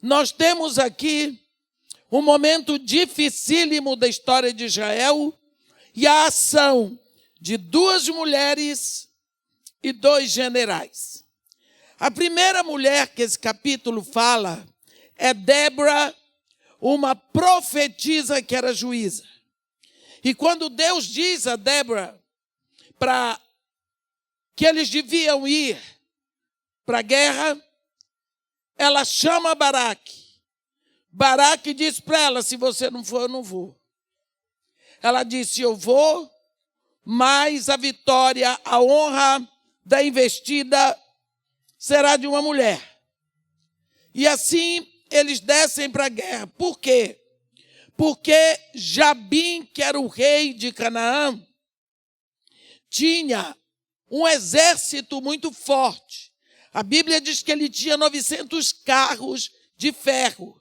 nós temos aqui um momento dificílimo da história de Israel e a ação de 2 mulheres e 2 generais. A primeira mulher que esse capítulo fala é Débora, uma profetisa que era juíza. E quando Deus diz a Débora para que eles deviam ir para a guerra, ela chama Baraque. Baraque diz para ela: se você não for, eu não vou. Ela disse: eu vou, mas a vitória, a honra da investida será de uma mulher. E assim eles descem para a guerra. Por quê? Porque Jabim, que era o rei de Canaã, tinha um exército muito forte. A Bíblia diz que ele tinha 900 carros de ferro.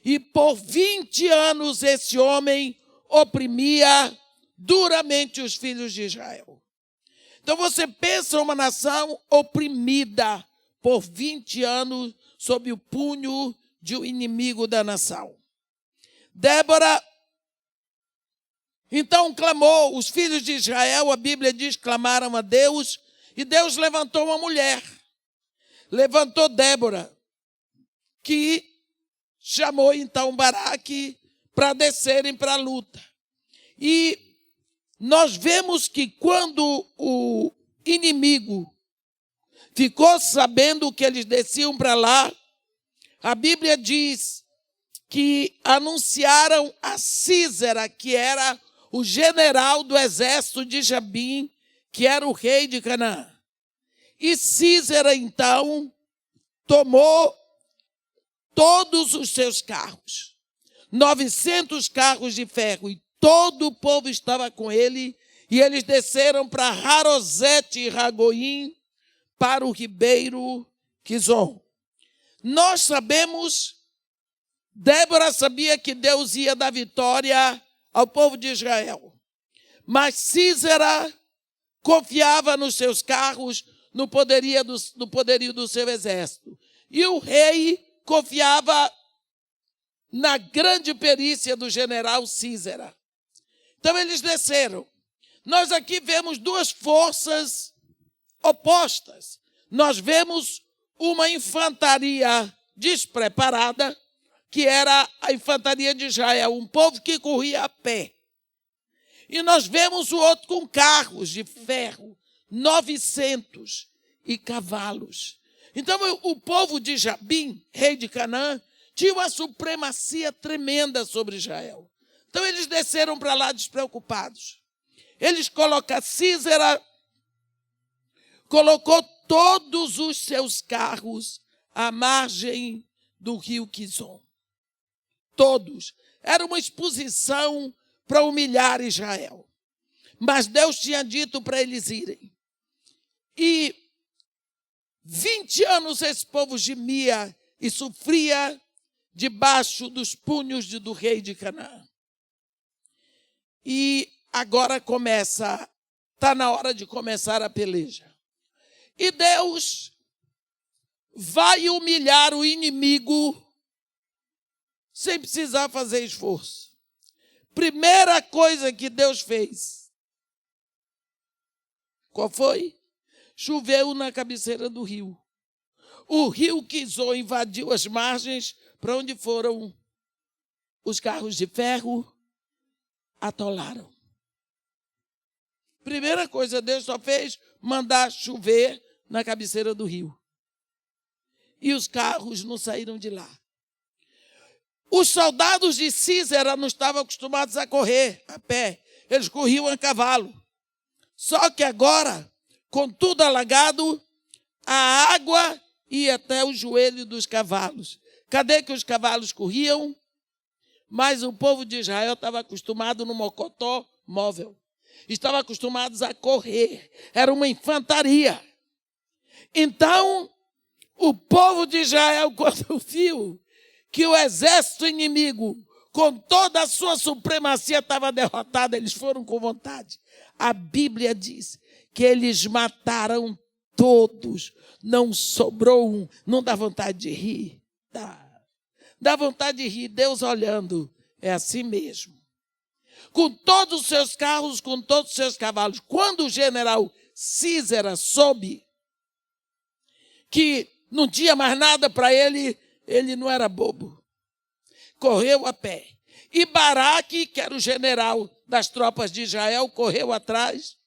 E por 20 anos esse homem oprimia duramente os filhos de Israel. Então você pensa uma nação oprimida por 20 anos sob o punho de um inimigo da nação. Débora, então, clamou. Os filhos de Israel, a Bíblia diz, clamaram a Deus, e Deus levantou uma mulher. Levantou Débora, que chamou então Baraque para descerem para a luta. E nós vemos que quando o inimigo ficou sabendo que eles desciam para lá, a Bíblia diz que anunciaram a Sísera, que era o general do exército de Jabim, que era o rei de Canaã. E Sísera, então, tomou todos os seus carros, 900 carros de ferro, e todo o povo estava com ele, e eles desceram para Harosete e Ragoim, para o ribeiro Quizon. Nós sabemos, Débora sabia que Deus ia dar vitória ao povo de Israel, mas Sísera confiava nos seus carros, no poderio do seu exército. E o rei confiava na grande perícia do general Sísera. Então eles desceram. Nós aqui vemos 2 forças opostas. Nós vemos uma infantaria despreparada, que era a infantaria de Israel, um povo que corria a pé. E nós vemos o outro com carros de ferro, 900 e cavalos. Então o povo de Jabim, rei de Canaã, tinha uma supremacia tremenda sobre Israel. Então eles desceram para lá despreocupados. Sísera colocou todos os seus carros à margem do rio Quizon. Todos. Era uma exposição para humilhar Israel. Mas Deus tinha dito para eles irem. E 20 anos esse povo gemia e sofria debaixo dos punhos do rei de Canaã. E agora está na hora de começar a peleja. E Deus vai humilhar o inimigo sem precisar fazer esforço. Primeira coisa que Deus fez, qual foi? Choveu na cabeceira do rio. O rio Quizon invadiu as margens para onde foram os carros de ferro, atolaram. Primeira coisa, Deus só fez mandar chover na cabeceira do rio. E os carros não saíram de lá. Os soldados de Sísera não estavam acostumados a correr a pé. Eles corriam a cavalo. Só que agora, com tudo alagado, a água ia até o joelho dos cavalos. Cadê que os cavalos corriam? Mas o povo de Israel estava acostumado no mocotó móvel. Estava acostumados a correr. Era uma infantaria. Então, o povo de Israel, quando viu que o exército inimigo, com toda a sua supremacia, estava derrotado, eles foram com vontade. A Bíblia diz que eles mataram todos, não sobrou um. Não dá vontade de rir? Dá. Dá vontade de rir, Deus olhando. É assim mesmo. Com todos os seus carros, com todos os seus cavalos. Quando o general Císera soube que não tinha mais nada para ele, ele não era bobo. Correu a pé. E Baraque, que era o general das tropas de Israel, correu atrás.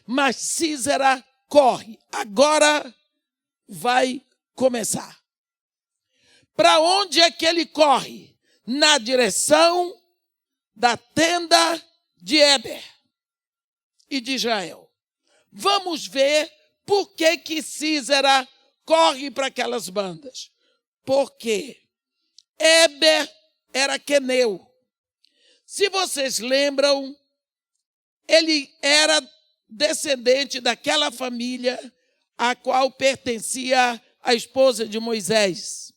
Mas Císera corre. Agora vai começar. Para onde é que ele corre? Na direção da tenda de Éber e de Israel. Vamos ver por que Císera corre para aquelas bandas. Porque Éber era queneu. Se vocês lembram, ele era descendente daquela família a qual pertencia a esposa de Moisés.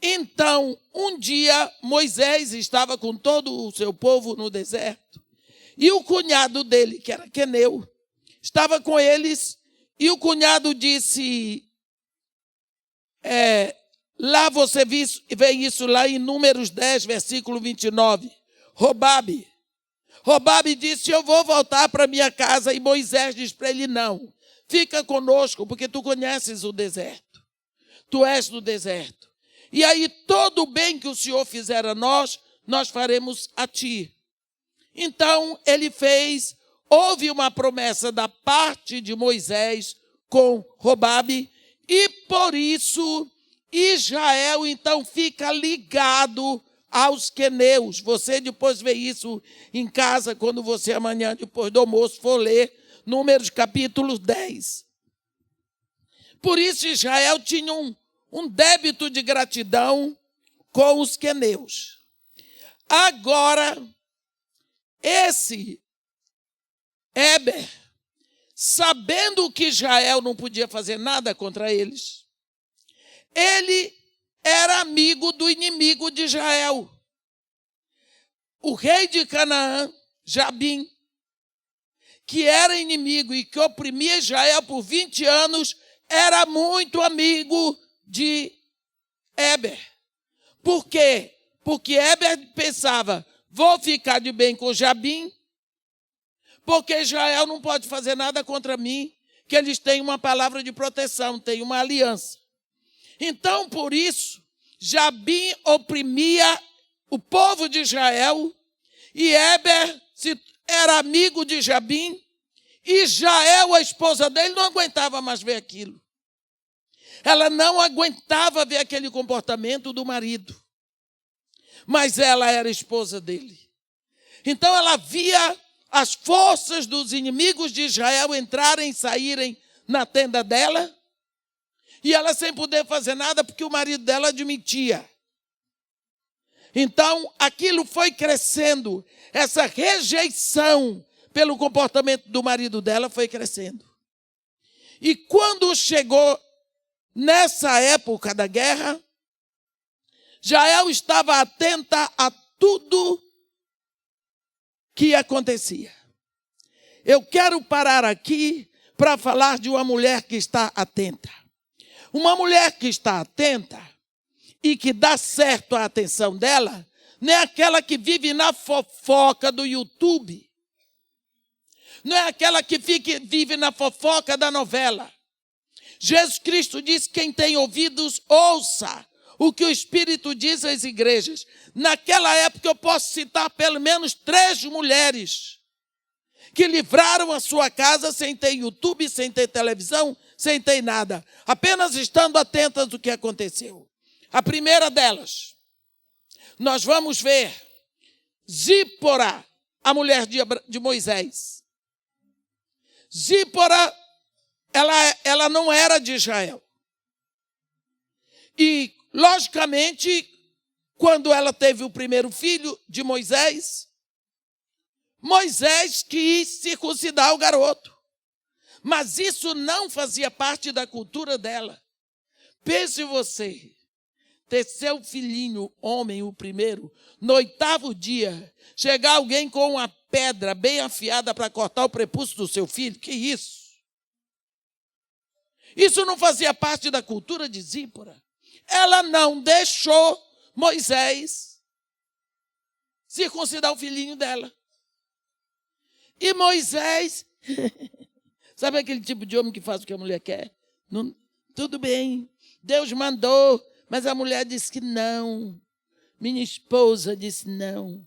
Então, um dia, Moisés estava com todo o seu povo no deserto, e o cunhado dele, que era queneu, estava com eles, e o cunhado disse, lá você vê isso lá em Números 10, versículo 29, Robabe disse, eu vou voltar para minha casa, e Moisés diz para ele, não, fica conosco, porque tu conheces o deserto, tu és do deserto. E aí todo o bem que o Senhor fizer a nós faremos a ti. Então ele fez, houve uma promessa da parte de Moisés com Robabe, e por isso Israel então fica ligado aos queneus. Você depois vê isso em casa, quando você amanhã, depois do almoço, for ler Números capítulo 10. Por isso Israel tinha um débito de gratidão com os queneus. Agora, esse Éber, sabendo que Israel não podia fazer nada contra eles, ele era amigo do inimigo de Israel. O rei de Canaã, Jabim, que era inimigo e que oprimia Israel por 20 anos, era muito amigo de Éber. Por quê? Porque Éber pensava, vou ficar de bem com Jabim, porque Israel não pode fazer nada contra mim, que eles têm uma palavra de proteção, têm uma aliança. Então, por isso, Jabim oprimia o povo de Israel, e Éber era amigo de Jabim, e Jael, a esposa dele, não aguentava mais ver aquilo. Ela não aguentava ver aquele comportamento do marido. Mas ela era esposa dele. Então ela via as forças dos inimigos de Israel entrarem e saírem na tenda dela, e ela sem poder fazer nada porque o marido dela admitia. Então aquilo foi crescendo, essa rejeição pelo comportamento do marido dela foi crescendo. E quando chegou nessa época da guerra, Jael estava atenta a tudo que acontecia. Eu quero parar aqui para falar de uma mulher que está atenta. Uma mulher que está atenta e que dá certo a atenção dela, não é aquela que vive na fofoca do YouTube. Não é aquela que vive na fofoca da novela. Jesus Cristo disse, quem tem ouvidos, ouça o que o Espírito diz às igrejas. Naquela época eu posso citar pelo menos 3 mulheres que livraram a sua casa sem ter YouTube, sem ter televisão, sem ter nada, apenas estando atentas do que aconteceu. A primeira delas, nós vamos ver Zípora, a mulher de Moisés. Zípora, ela não era de Israel. E, logicamente, quando ela teve o primeiro filho de Moisés, Moisés quis circuncidar o garoto. Mas isso não fazia parte da cultura dela. Pense você, ter seu filhinho, homem, o primeiro, no 8º dia, chegar alguém com uma pedra bem afiada para cortar o prepúcio do seu filho. Que isso? Isso não fazia parte da cultura de Zípora. ela não deixou Moisés circuncidar o filhinho dela. E Moisés, sabe aquele tipo de homem que faz o que a mulher quer? Não, tudo bem, Deus mandou, mas a mulher disse que não. Minha esposa disse não.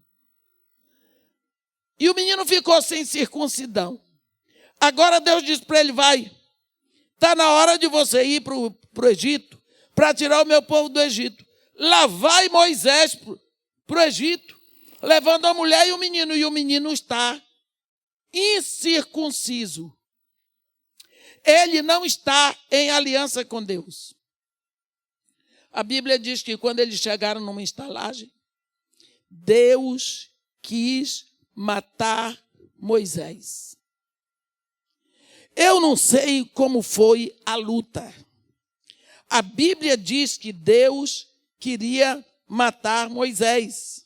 E o menino ficou sem circuncidão. Agora Deus disse para ele, vai, está na hora de você ir para o Egito, para tirar o meu povo do Egito. Lá vai Moisés para o Egito, levando a mulher e o menino está incircunciso. Ele não está em aliança com Deus. A Bíblia diz que quando eles chegaram numa estalagem, Deus quis matar Moisés. Eu não sei como foi a luta. A Bíblia diz que Deus queria matar Moisés.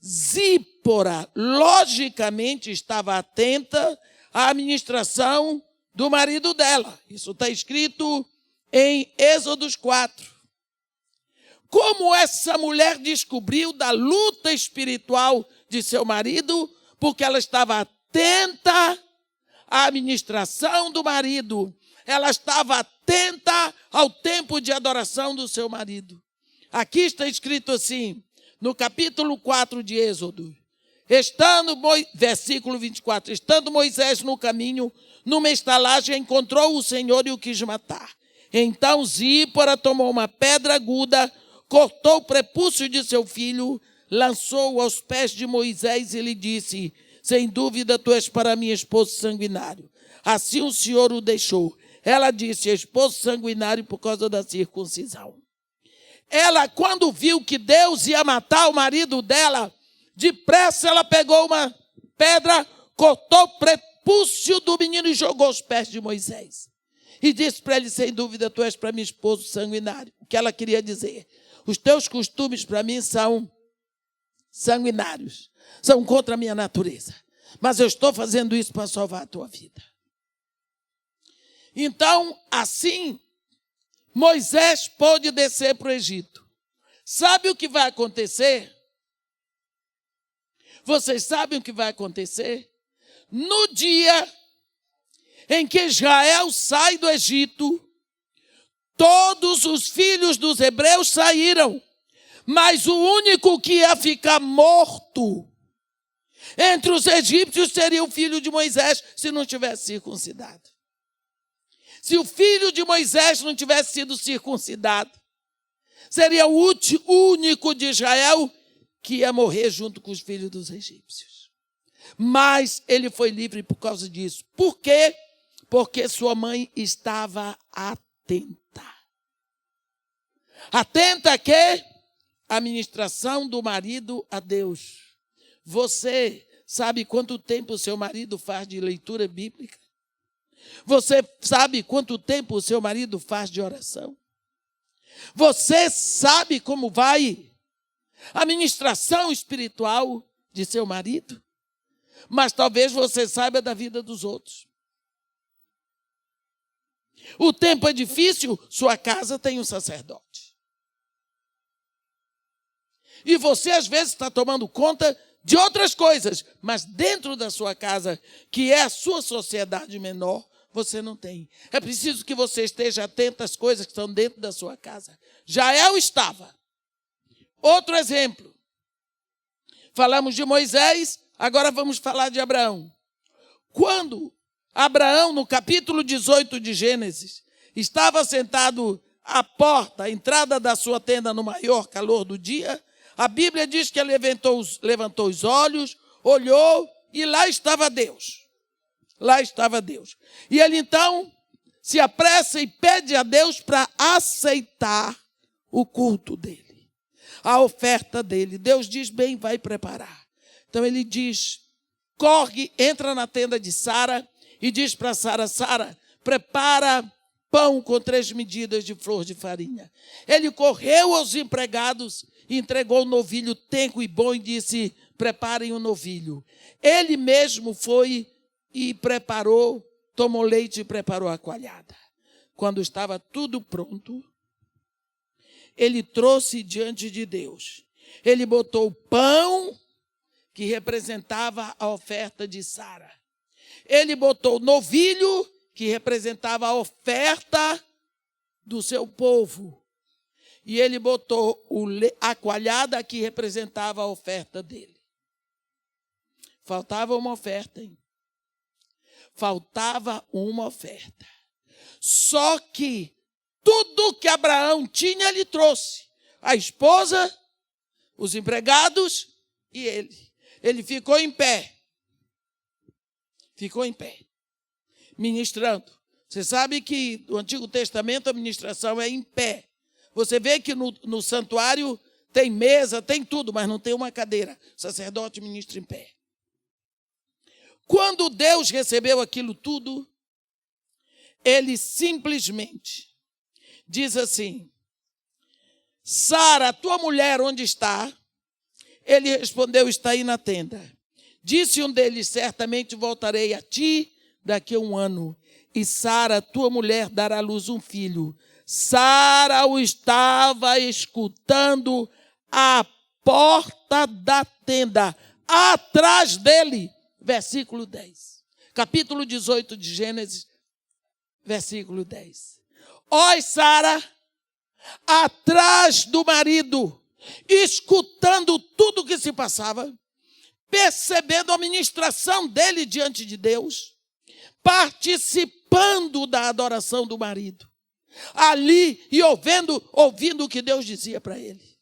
Zípora, logicamente, estava atenta à administração do marido dela. Isso está escrito em Êxodo 4. Como essa mulher descobriu da luta espiritual de seu marido? Porque ela estava atenta à administração do marido. Ela estava atenta ao tempo de adoração do seu marido. Aqui está escrito assim, no capítulo 4 de Êxodo, versículo 24, estando Moisés no caminho, numa estalagem, encontrou o Senhor e o quis matar. Então Zípora tomou uma pedra aguda, cortou o prepúcio de seu filho, lançou-o aos pés de Moisés e lhe disse, sem dúvida tu és para mim esposo sanguinário. Assim o Senhor o deixou. Ela disse, esposo sanguinário por causa da circuncisão. Ela, quando viu que Deus ia matar o marido dela, depressa ela pegou uma pedra, cortou o prepúcio do menino e jogou aos pés de Moisés. E disse para ele, sem dúvida tu és para mim esposo sanguinário. O que ela queria dizer? Os teus costumes para mim são sanguinários, são contra a minha natureza. Mas eu estou fazendo isso para salvar a tua vida. Então, assim, Moisés pôde descer para o Egito. Sabe o que vai acontecer? Vocês sabem o que vai acontecer? No dia em que Israel sai do Egito, todos os filhos dos hebreus saíram, mas o único que ia ficar morto entre os egípcios seria o filho de Moisés, se não tivesse circuncidado. Se o filho de Moisés não tivesse sido circuncidado, seria o único de Israel que ia morrer junto com os filhos dos egípcios. Mas ele foi livre por causa disso. Por quê? Porque sua mãe estava atenta. Atenta a quê? A ministração do marido a Deus. Você sabe quanto tempo o seu marido faz de leitura bíblica? Você sabe quanto tempo o seu marido faz de oração? Você sabe como vai a ministração espiritual de seu marido? Mas talvez você saiba da vida dos outros. O tempo é difícil, sua casa tem um sacerdote. E você às vezes está tomando conta de outras coisas, mas dentro da sua casa, que é a sua sociedade menor, você não tem. É preciso que você esteja atento às coisas que estão dentro da sua casa. Jael estava. Outro exemplo. Falamos de Moisés, agora vamos falar de Abraão. Quando Abraão, no capítulo 18 de Gênesis, estava sentado à porta, à entrada da sua tenda no maior calor do dia, a Bíblia diz que ele levantou os olhos, olhou e lá estava Deus. Lá estava Deus. E ele então se apressa e pede a Deus para aceitar o culto dele, a oferta dele. Deus diz, bem, vai preparar. Então ele diz, corre, entra na tenda de Sara e diz para Sara, Sara, prepara pão com 3 medidas de flor de farinha. Ele correu aos empregados, entregou o novilho tenco e bom e disse, preparem o novilho. Ele mesmo foi e preparou, tomou leite e preparou a coalhada. Quando estava tudo pronto, ele trouxe diante de Deus. Ele botou o pão, que representava a oferta de Sara. Ele botou o novilho, que representava a oferta do seu povo. E ele botou a coalhada, que representava a oferta dele. Faltava uma oferta, hein? Faltava uma oferta. Só que tudo que Abraão tinha, ele trouxe. A esposa, os empregados e ele. Ele ficou em pé. Ficou em pé. Ministrando. Você sabe que no Antigo Testamento a ministração é em pé. Você vê que no santuário tem mesa, tem tudo, mas não tem uma cadeira. O sacerdote ministra em pé. Quando Deus recebeu aquilo tudo, ele simplesmente diz assim: Sara, tua mulher onde está? Ele respondeu: está aí na tenda. Disse um deles: certamente voltarei a ti daqui a 1 ano, e Sara, tua mulher, dará à luz um filho. Sara o estava escutando à porta da tenda, atrás dele. Versículo 10. Capítulo 18 de Gênesis, versículo 10. Ó, Sara, atrás do marido, escutando tudo o que se passava, percebendo a ministração dele diante de Deus, participando da adoração do marido, ali e ouvindo o que Deus dizia para ele.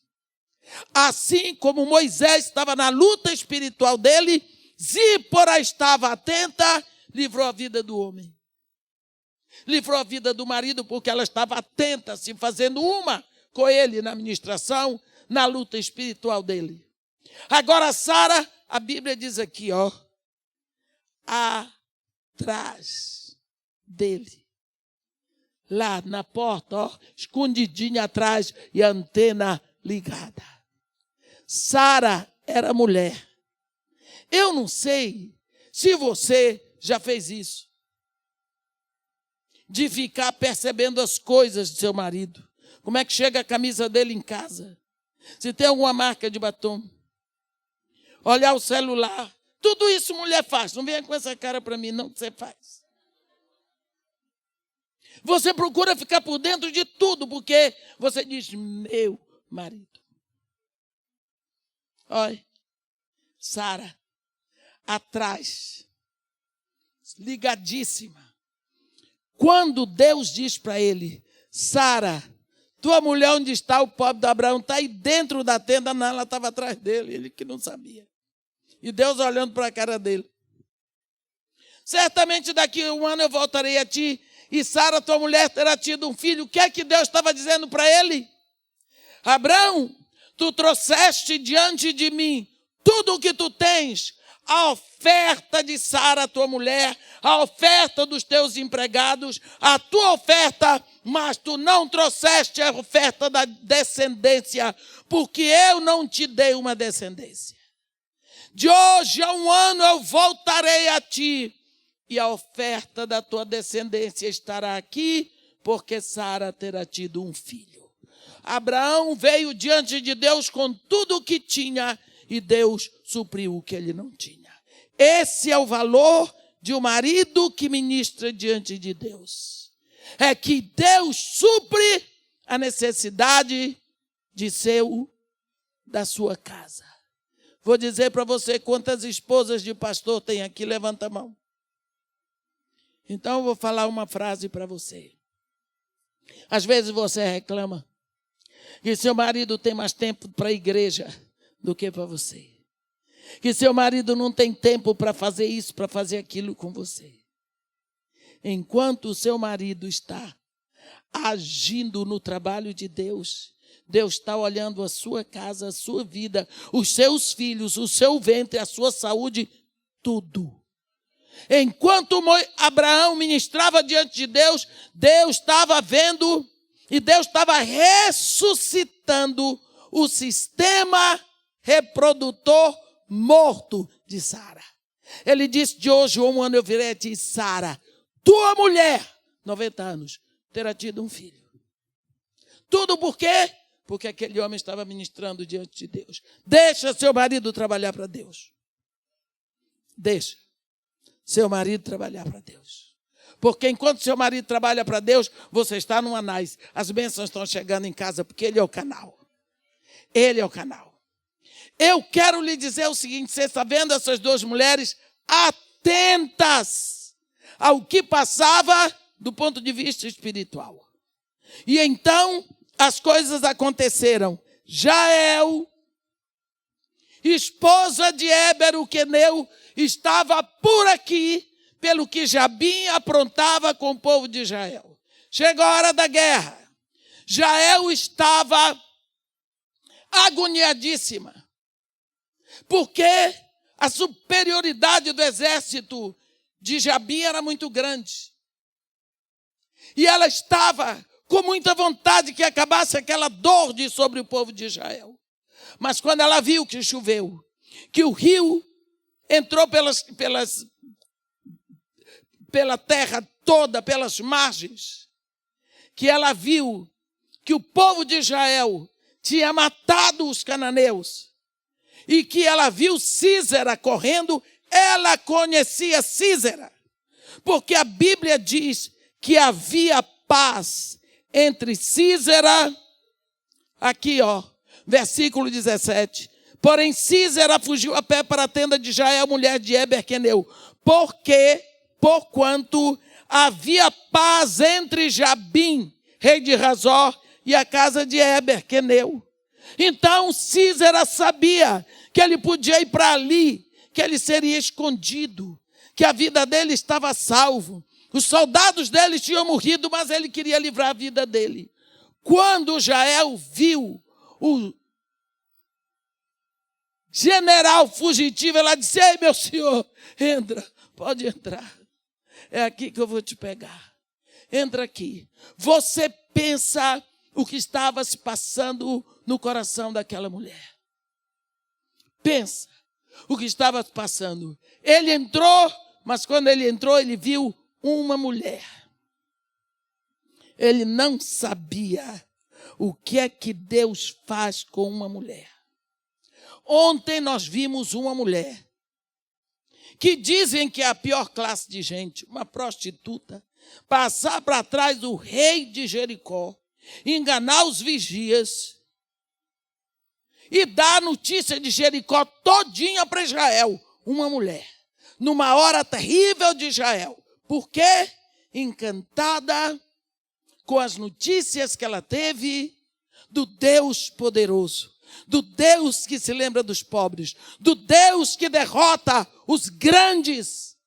Assim como Moisés estava na luta espiritual dele, Zípora estava atenta, livrou a vida do homem. Livrou a vida do marido, porque ela estava atenta, se fazendo uma com ele na ministração, na luta espiritual dele. Agora Sara, a Bíblia diz aqui, ó, atrás dele. Lá na porta, ó, escondidinha atrás e a antena ligada. Sara era mulher. Eu não sei se você já fez isso, de ficar percebendo as coisas de seu marido. Como é que chega a camisa dele em casa? Se tem alguma marca de batom. Olhar o celular. Tudo isso mulher faz. Não venha com essa cara para mim, não, que você faz. Você procura ficar por dentro de tudo, porque você diz: meu marido. Olha, Sara, atrás, ligadíssima. Quando Deus diz para ele: Sara, tua mulher onde está? O pobre de Abraão está aí dentro da tenda. Não, ela estava atrás dele, ele que não sabia. E Deus olhando para a cara dele: certamente daqui a 1 ano eu voltarei a ti, e Sara, tua mulher, terá tido um filho. O que é que Deus estava dizendo para ele? Abraão, tu trouxeste diante de mim tudo o que tu tens, a oferta de Sara, tua mulher, a oferta dos teus empregados, a tua oferta, mas tu não trouxeste a oferta da descendência, porque eu não te dei uma descendência. De hoje a 1 ano eu voltarei a ti, e a oferta da tua descendência estará aqui, porque Sara terá tido um filho. Abraão veio diante de Deus com tudo o que tinha, e Deus supriu o que ele não tinha. Esse é o valor de um marido que ministra diante de Deus. É que Deus supre a necessidade da sua casa. Vou dizer para você quantas esposas de pastor tem aqui, levanta a mão. Então eu vou falar uma frase para você. Às vezes você reclama que seu marido tem mais tempo para a igreja do que para você. Que seu marido não tem tempo para fazer isso, para fazer aquilo com você. Enquanto o seu marido está agindo no trabalho de Deus, Deus está olhando a sua casa, a sua vida, os seus filhos, o seu ventre, a sua saúde, tudo. Enquanto Abraão ministrava diante de Deus, Deus estava vendo e Deus estava ressuscitando o sistema reprodutor morto de Sara. Ele disse: de hoje a 1 ano eu virei a ti, Sara, tua mulher, 90 anos, terá tido um filho. Tudo por quê? porque aquele homem estava ministrando diante de Deus. Deixa seu marido trabalhar para Deus. Deixa seu marido trabalhar para Deus. Porque enquanto seu marido trabalha para Deus, você está no anais. As bênçãos estão chegando em casa, porque ele é o canal. Ele é o canal. Eu quero lhe dizer o seguinte, você está vendo essas duas mulheres atentas ao que passava do ponto de vista espiritual. E então as coisas aconteceram. Jael, esposa de Éber, o queneu, estava por aqui, pelo que Jabim aprontava com o povo de Israel. Chegou a hora da guerra. Jael estava agoniadíssima, porque a superioridade do exército de Jabim era muito grande. E ela estava com muita vontade que acabasse aquela dor sobre o povo de Israel. Mas quando ela viu que choveu, que o rio entrou pela terra toda, pelas margens, que ela viu que o povo de Israel tinha matado os cananeus, e que ela viu Sísera correndo, ela conhecia Sísera, porque a Bíblia diz que havia paz entre Sísera, aqui versículo 17, porém Sísera fugiu a pé para a tenda de Jael, mulher de Éber queneu, porquanto havia paz entre Jabim, rei de Razor, e a casa de Éber queneu. Então Sísera sabia que ele podia ir para ali, que ele seria escondido, que a vida dele estava salvo. Os soldados dele tinham morrido, mas ele queria livrar a vida dele. Quando Jael viu o general fugitivo, ela disse: ei, meu senhor, entra, pode entrar. É aqui que eu vou te pegar. Entra aqui. Você pensa o que estava se passando no coração daquela mulher. Pensa o que estava se passando. Ele entrou, mas quando ele entrou, ele viu uma mulher. Ele não sabia o que é que Deus faz com uma mulher. Ontem nós vimos uma mulher que dizem que é a pior classe de gente, uma prostituta, passar para trás do rei de Jericó, enganar os vigias e dar a notícia de Jericó todinha para Israel. Uma mulher, numa hora terrível de Israel. Por quê? Encantada com as notícias que ela teve do Deus poderoso, do Deus que se lembra dos pobres, do Deus que derrota os grandes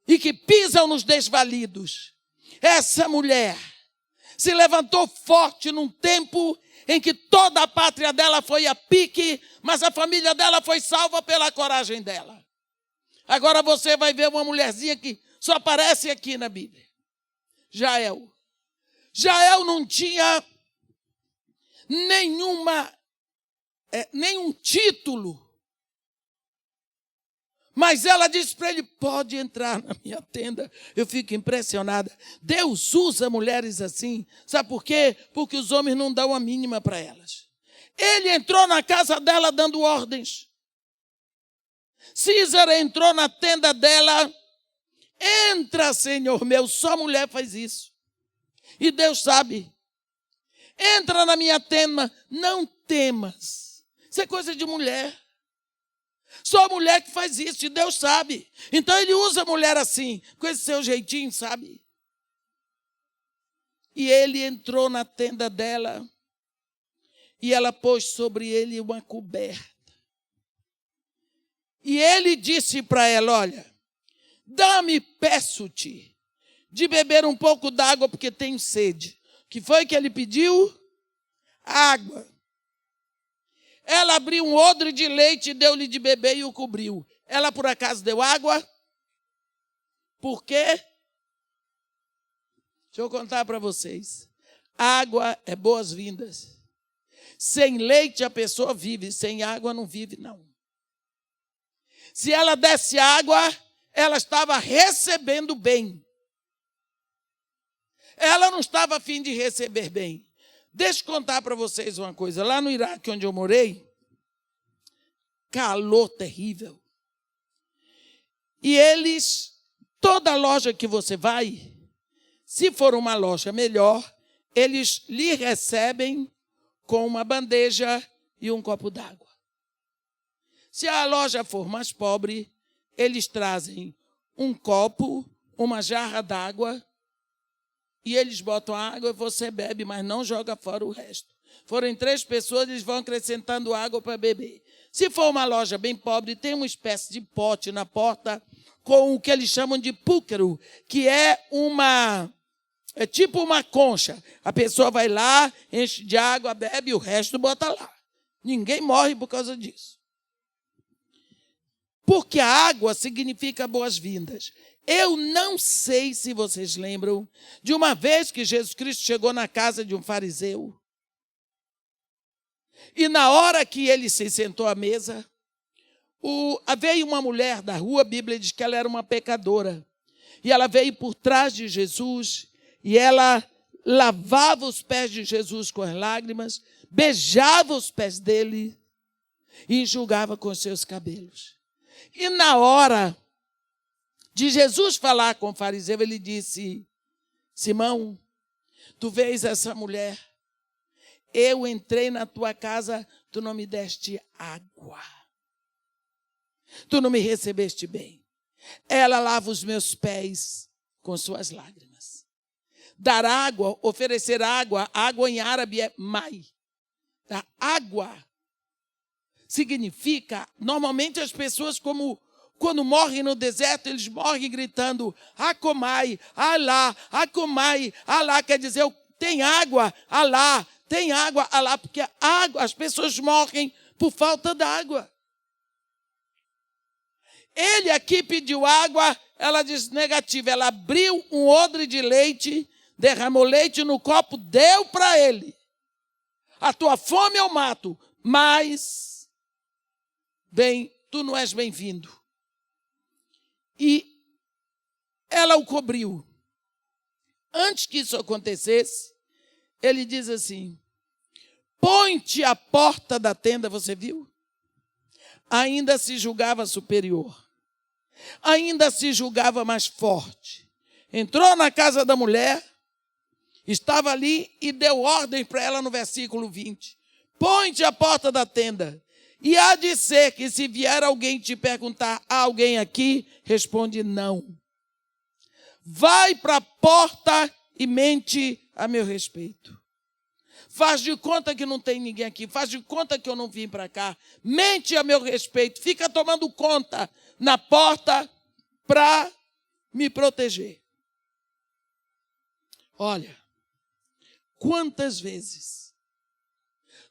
e que pisam nos desvalidos. Essa mulher se levantou forte num tempo em que toda a pátria dela foi a pique, mas a família dela foi salva pela coragem dela. Agora você vai ver uma mulherzinha que só aparece aqui na Bíblia. Jael. Jael não tinha nenhum título. Mas ela disse para ele: pode entrar na minha tenda. Eu fico impressionada. Deus usa mulheres assim. Sabe por quê? Porque os homens não dão a mínima para elas. Ele entrou na casa dela dando ordens. Sísera entrou na tenda dela. Entra, Senhor meu. Só mulher faz isso. E Deus sabe. Entra na minha tenda. Não temas. Isso é coisa de mulher. Só a mulher que faz isso, e Deus sabe. Então ele usa a mulher assim, com esse seu jeitinho, sabe? E ele entrou na tenda dela, e ela pôs sobre ele uma coberta. E ele disse para ela: olha, dá-me, peço-te, de beber um pouco d'água, porque tenho sede. O que foi que ele pediu? Água. Ela abriu um odre de leite, deu-lhe de beber e o cobriu. Ela, por acaso, deu água? Por quê? Deixa eu contar para vocês. Água é boas-vindas. Sem leite a pessoa vive, sem água não vive, não. Se ela desse água, ela estava recebendo bem. Ela não estava a fim de receber bem. Deixa eu contar para vocês uma coisa. Lá no Iraque, onde eu morei, calor terrível. E toda loja que você vai, se for uma loja melhor, eles lhe recebem com uma bandeja e um copo d'água. Se a loja for mais pobre, eles trazem um copo, uma jarra d'água, e eles botam a água e você bebe, mas não joga fora o resto. Forem 3 pessoas, eles vão acrescentando água para beber. Se for uma loja bem pobre, tem uma espécie de pote na porta com o que eles chamam de púquero, que é tipo uma concha. A pessoa vai lá, enche de água, bebe e o resto bota lá. Ninguém morre por causa disso. Porque a água significa boas-vindas. Eu não sei se vocês lembram de uma vez que Jesus Cristo chegou na casa de um fariseu. E na hora que ele se sentou à mesa, veio uma mulher da rua, a Bíblia diz que ela era uma pecadora. E ela veio por trás de Jesus e ela lavava os pés de Jesus com as lágrimas, beijava os pés dele e enxugava com os seus cabelos. E na hora de Jesus falar com o fariseu, ele disse: Simão, tu vês essa mulher? Eu entrei na tua casa, tu não me deste água. Tu não me recebeste bem. Ela lava os meus pés com suas lágrimas. Dar água, oferecer água, água em árabe é mai. A água significa, normalmente as pessoas quando morrem no deserto, eles morrem gritando, Akomai, Alá, Akomai, Alá, quer dizer, tem água, Alá, tem água, Alá, porque as pessoas morrem por falta d'água. Ele aqui pediu água, ela disse negativa, ela abriu um odre de leite, derramou leite no copo, deu para ele. A tua fome eu mato, mas, bem, tu não és bem-vindo. E ela o cobriu. Antes que isso acontecesse, ele diz assim, põe-te à porta da tenda, você viu? Ainda se julgava superior. Ainda se julgava mais forte. Entrou na casa da mulher, estava ali e deu ordem para ela no versículo 20. Põe-te à porta da tenda. E há de ser que se vier alguém te perguntar, há alguém aqui? Responde não. Vai para a porta e mente a meu respeito. Faz de conta que não tem ninguém aqui. Faz de conta que eu não vim para cá. Mente a meu respeito. Fica tomando conta na porta para me proteger. Olha, quantas vezes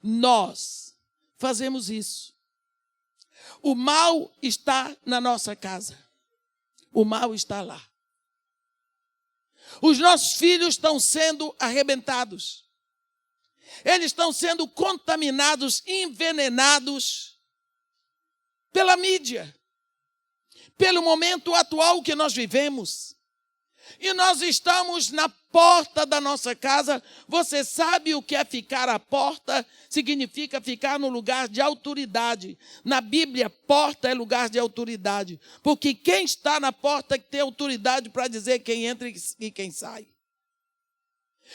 nós fazemos isso? O mal está na nossa casa. O mal está lá. Os nossos filhos estão sendo arrebentados. Eles estão sendo contaminados, envenenados pela mídia, pelo momento atual que nós vivemos. E nós estamos na porta da nossa casa. Você sabe o que é ficar à porta? Significa ficar no lugar de autoridade. Na Bíblia, porta é lugar de autoridade. Porque quem está na porta tem autoridade para dizer quem entra e quem sai.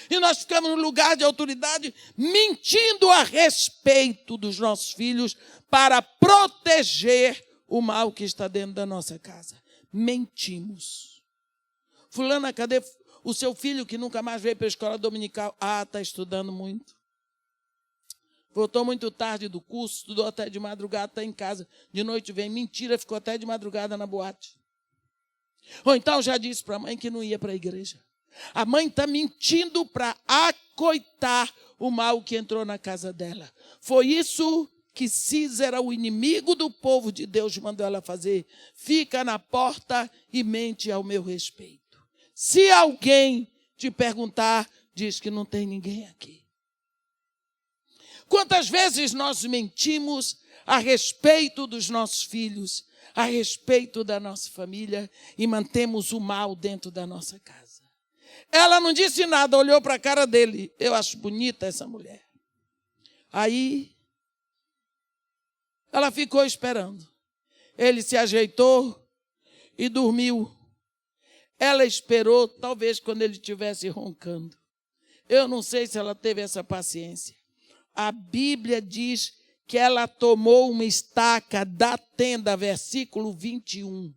E nós ficamos no lugar de autoridade mentindo a respeito dos nossos filhos para proteger o mal que está dentro da nossa casa. Mentimos. Fulana, cadê o seu filho que nunca mais veio para a escola dominical? Ah, está estudando muito. Voltou muito tarde do curso, estudou até de madrugada, está em casa. De noite vem, mentira, ficou até de madrugada na boate. Ou então já disse para a mãe que não ia para a igreja. A mãe está mentindo para acoitar o mal que entrou na casa dela. Foi isso que Císera, o inimigo do povo de Deus, mandou ela fazer. Fica na porta e mente ao meu respeito. Se alguém te perguntar, diz que não tem ninguém aqui. Quantas vezes nós mentimos a respeito dos nossos filhos, a respeito da nossa família e mantemos o mal dentro da nossa casa? Ela não disse nada, olhou para a cara dele. Eu acho bonita essa mulher. Aí, ela ficou esperando. Ele se ajeitou e dormiu. Ela esperou, talvez quando ele estivesse roncando. Eu não sei se ela teve essa paciência. A Bíblia diz que ela tomou uma estaca da tenda, versículo 21.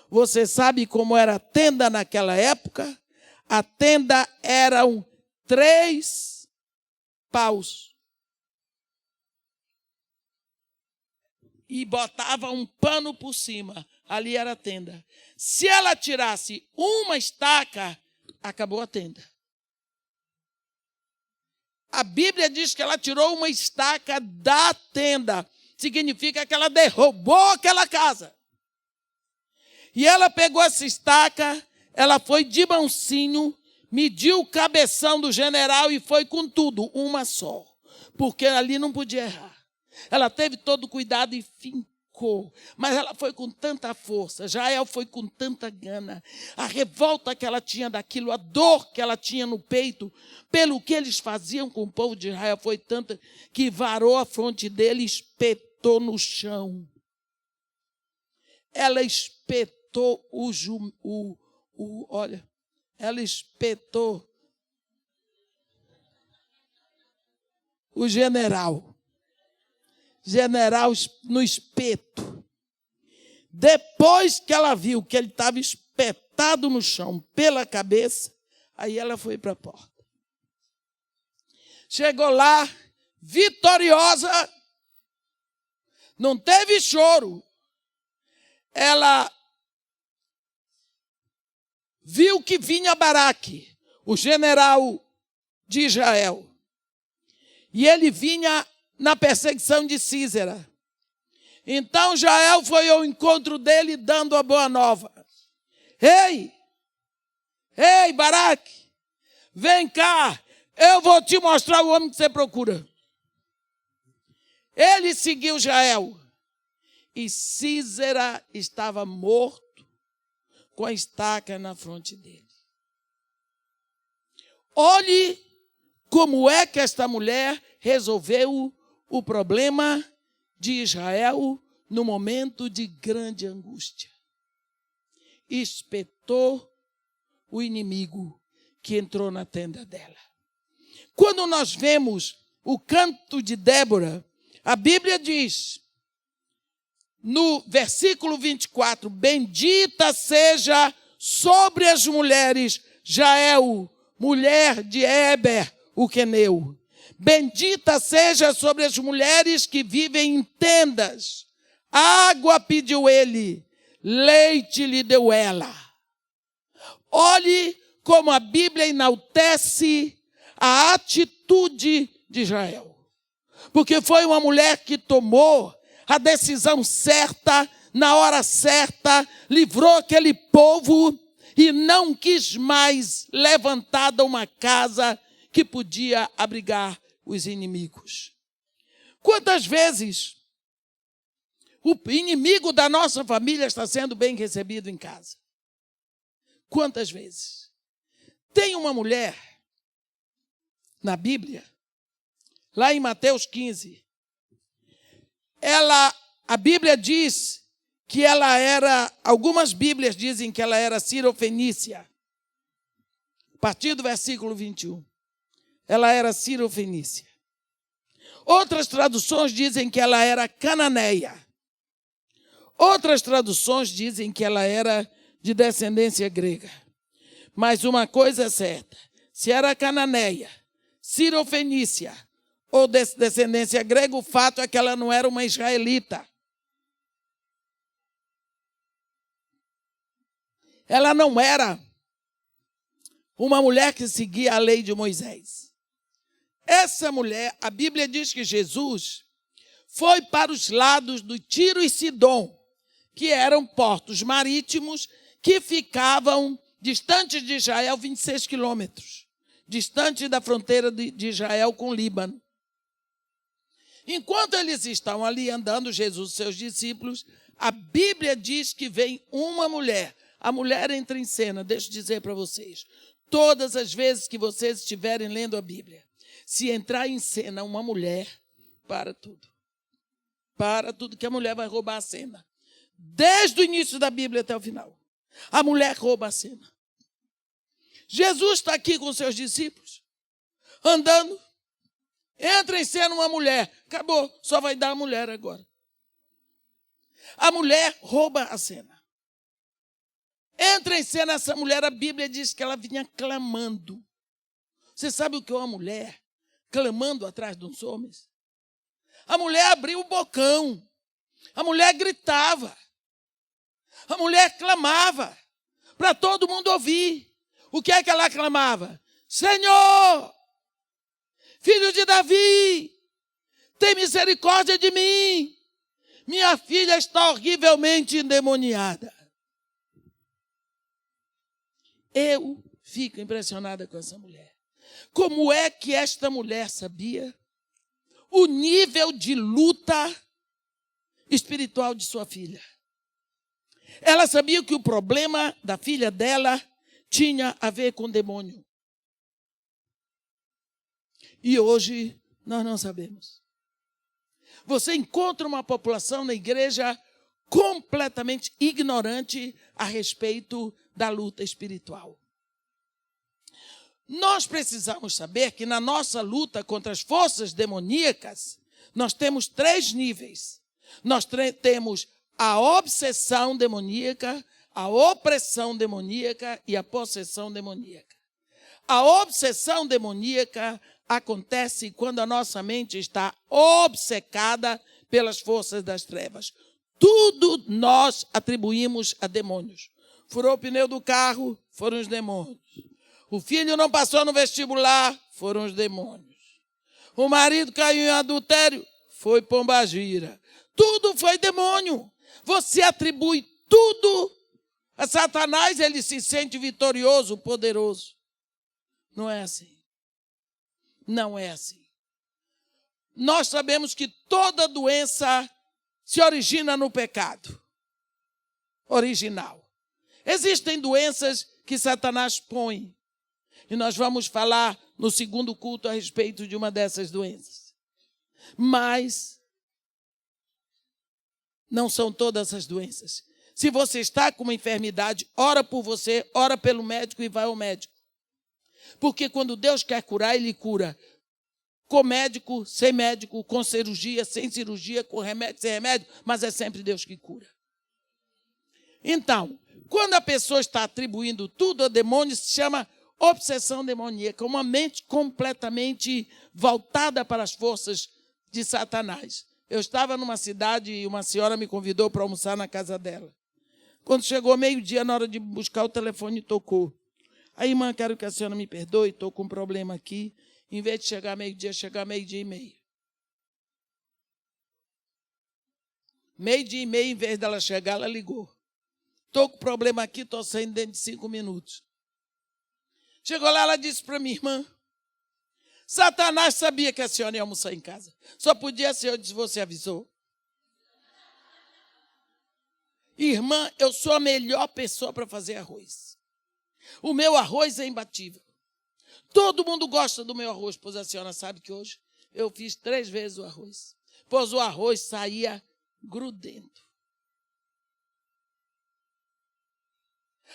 Você sabe como era a tenda naquela época? A tenda eram 3 paus. E botava um pano por cima. Ali era a tenda. Se ela tirasse uma estaca, acabou a tenda. A Bíblia diz que ela tirou uma estaca da tenda. Significa que ela derrubou aquela casa. E ela pegou essa estaca, ela foi de mansinho, mediu o cabeção do general e foi com tudo, uma só. Porque ali não podia errar. Ela teve todo o cuidado e fincou. Mas ela foi com tanta força, Jael foi com tanta gana. A revolta que ela tinha daquilo, a dor que ela tinha no peito, pelo que eles faziam com o povo de Israel, foi tanta que varou a fronte dele e espetou no chão. Ela espetou ela espetou o general no espeto. Depois que ela viu que ele estava espetado no chão pela cabeça, aí ela foi para a porta. Chegou lá, vitoriosa, não teve choro. Ela viu que vinha Baraque, o general de Israel. E ele vinha na perseguição de Sísera. Então Jael foi ao encontro dele dando a boa nova. Ei, Baraque, vem cá, eu vou te mostrar o homem que você procura. Ele seguiu Jael. E Sísera estava morto com a estaca na fronte dele. Olhe como é que esta mulher resolveu o problema de Israel no momento de grande angústia. Espetou o inimigo que entrou na tenda dela. Quando nós vemos o canto de Débora, a Bíblia diz, no versículo 24, bendita seja sobre as mulheres Jael, mulher de Eber, o queneu. Bendita seja sobre as mulheres que vivem em tendas. Água pediu ele, leite lhe deu ela. Olhe como a Bíblia enaltece a atitude de Jael. Porque foi uma mulher que tomou a decisão certa, na hora certa, livrou aquele povo e não quis mais levantar uma casa que podia abrigar os inimigos. Quantas vezes o inimigo da nossa família está sendo bem recebido em casa? Quantas vezes? Tem uma mulher na Bíblia, lá em Mateus 15, a Bíblia diz que ela era, algumas Bíblias dizem que ela era Cirofenícia. A partir do versículo 21. Ela era Cirofenícia. Outras traduções dizem que ela era cananeia. Outras traduções dizem que ela era de descendência grega. Mas uma coisa é certa, se era cananeia, Cirofenícia ou descendência grega, o fato é que ela não era uma israelita. Ela não era uma mulher que seguia a lei de Moisés. Essa mulher, a Bíblia diz que Jesus foi para os lados do Tiro e Sidom, que eram portos marítimos que ficavam distantes de Israel 26 quilômetros, distante da fronteira de Israel com o Líbano. Enquanto eles estão ali andando, Jesus e seus discípulos, a Bíblia diz que vem uma mulher. A mulher entra em cena, deixa eu dizer para vocês. Todas as vezes que vocês estiverem lendo a Bíblia, se entrar em cena uma mulher, para tudo. Para tudo, que a mulher vai roubar a cena. Desde o início da Bíblia até o final. A mulher rouba a cena. Jesus está aqui com seus discípulos, andando. Entra em cena uma mulher. Acabou, só vai dar a mulher agora. A mulher rouba a cena. Entra em cena essa mulher, a Bíblia diz que ela vinha clamando. Você sabe o que é uma mulher clamando atrás dos homens? A mulher abriu o bocão. A mulher gritava. A mulher clamava para todo mundo ouvir. O que é que ela clamava? Senhor, filho de Davi, tem misericórdia de mim. Minha filha está horrivelmente endemoniada. Eu fico impressionada com essa mulher. Como é que esta mulher sabia o nível de luta espiritual de sua filha? Ela sabia que o problema da filha dela tinha a ver com demônio. E hoje nós não sabemos. Você encontra uma população na igreja completamente ignorante a respeito da luta espiritual. Nós precisamos saber que na nossa luta contra as forças demoníacas, nós temos 3 níveis. Nós temos a obsessão demoníaca, a opressão demoníaca e a possessão demoníaca. A obsessão demoníaca acontece quando a nossa mente está obcecada pelas forças das trevas. Tudo nós atribuímos a demônios. Furou o pneu do carro, foram os demônios. O filho não passou no vestibular, foram os demônios. O marido caiu em adultério, foi pombagira. Tudo foi demônio. Você atribui tudo a Satanás, ele se sente vitorioso, poderoso. Não é assim. Não é assim. Nós sabemos que toda doença se origina no pecado original. Existem doenças que Satanás põe. E nós vamos falar no segundo culto a respeito de uma dessas doenças. Mas não são todas as doenças. Se você está com uma enfermidade, ora por você, ora pelo médico e vai ao médico. Porque quando Deus quer curar, Ele cura. Com médico, sem médico, com cirurgia, sem cirurgia, com remédio, sem remédio, mas é sempre Deus que cura. Então, quando a pessoa está atribuindo tudo a demônio, se chama obsessão demoníaca, uma mente completamente voltada para as forças de Satanás. Eu estava numa cidade e uma senhora me convidou para almoçar na casa dela. Quando chegou meio-dia, na hora de buscar o telefone, tocou. Aí, irmã, quero que a senhora me perdoe, estou com um problema aqui. Em vez de chegar meio-dia, chegar meio-dia e meio. Meio-dia e meio, em vez dela chegar, ela ligou. Estou com problema aqui, estou saindo dentro de 5 minutos. Chegou lá, ela disse para minha irmã, Satanás sabia que a senhora ia almoçar em casa. Só podia ser, eu disse, você avisou? Irmã, eu sou a melhor pessoa para fazer arroz. O meu arroz é imbatível. Todo mundo gosta do meu arroz, pois a senhora sabe que hoje eu fiz 3 vezes o arroz. Pois o arroz saía grudento.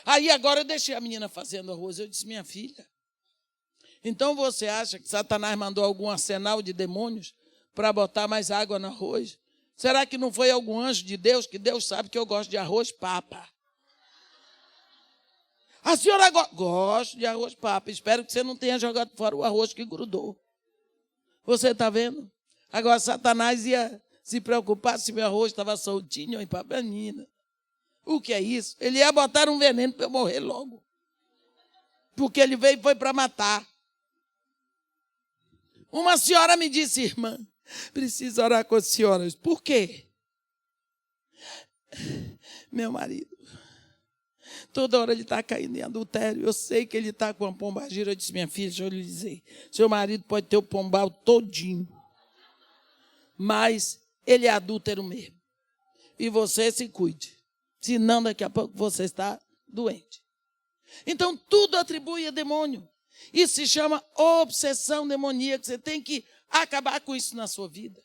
Aí agora eu deixei a menina fazendo arroz. Eu disse, minha filha, então você acha que Satanás mandou algum arsenal de demônios para botar mais água no arroz? Será que não foi algum anjo de Deus, que Deus sabe que eu gosto de arroz papa? A senhora gosta de arroz papa. Espero que você não tenha jogado fora o arroz que grudou. Você está vendo? Agora Satanás ia se preocupar se meu arroz estava soltinho ou em papanina. O que é isso? Ele ia botar um veneno para eu morrer logo. Porque ele veio e foi para matar. Uma senhora me disse, irmã, preciso orar com as senhoras. Por quê? Meu marido, toda hora ele está caindo em adultério. Eu sei que ele está com uma pombagira. Eu disse, minha filha, deixa eu lhe dizer, seu marido pode ter o pombal todinho, mas ele é adúltero mesmo. E você se cuide. Senão, daqui a pouco você está doente. Então, tudo atribui a demônio. Isso se chama obsessão demoníaca. Você tem que acabar com isso na sua vida.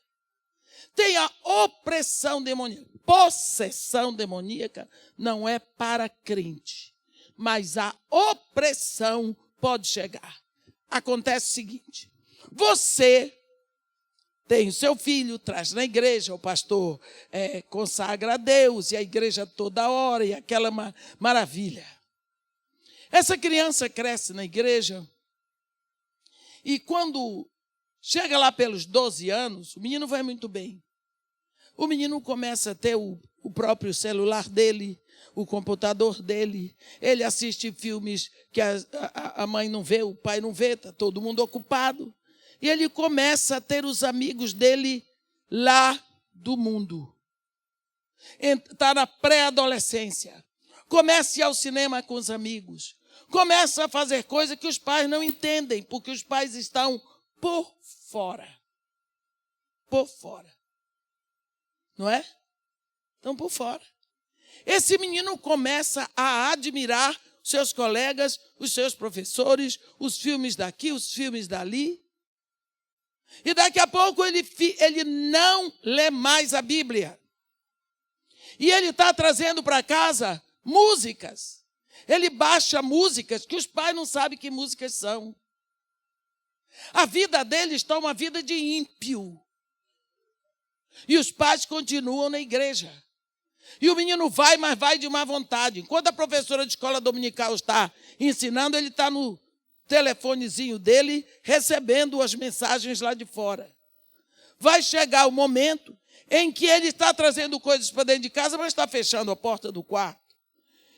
Tem a opressão demoníaca. Possessão demoníaca não é para crente, mas a opressão pode chegar. Acontece o seguinte: você tem o seu filho, traz na igreja, o pastor consagra a Deus, e a igreja toda hora, e aquela maravilha. Essa criança cresce na igreja, e quando chega lá pelos 12 anos, o menino vai muito bem. O menino começa a ter o próprio celular dele, o computador dele. Ele assiste filmes que a mãe não vê, o pai não vê, está todo mundo ocupado. E ele começa a ter os amigos dele lá do mundo. Está na pré-adolescência. Começa a ir ao cinema com os amigos. Começa a fazer coisas que os pais não entendem, porque os pais estão por fora. Por fora. Não é? Estão por fora. Esse menino começa a admirar seus colegas, os seus professores, os filmes daqui, os filmes dali. E daqui a pouco ele não lê mais a Bíblia. E ele está trazendo para casa músicas. Ele baixa músicas que os pais não sabem que músicas são. A vida dele está uma vida de ímpio. E os pais continuam na igreja. E o menino vai, mas vai de má vontade. Enquanto a professora de escola dominical está ensinando, ele está no telefonezinho dele, recebendo as mensagens lá de fora. Vai chegar o momento em que ele está trazendo coisas para dentro de casa, mas está fechando a porta do quarto.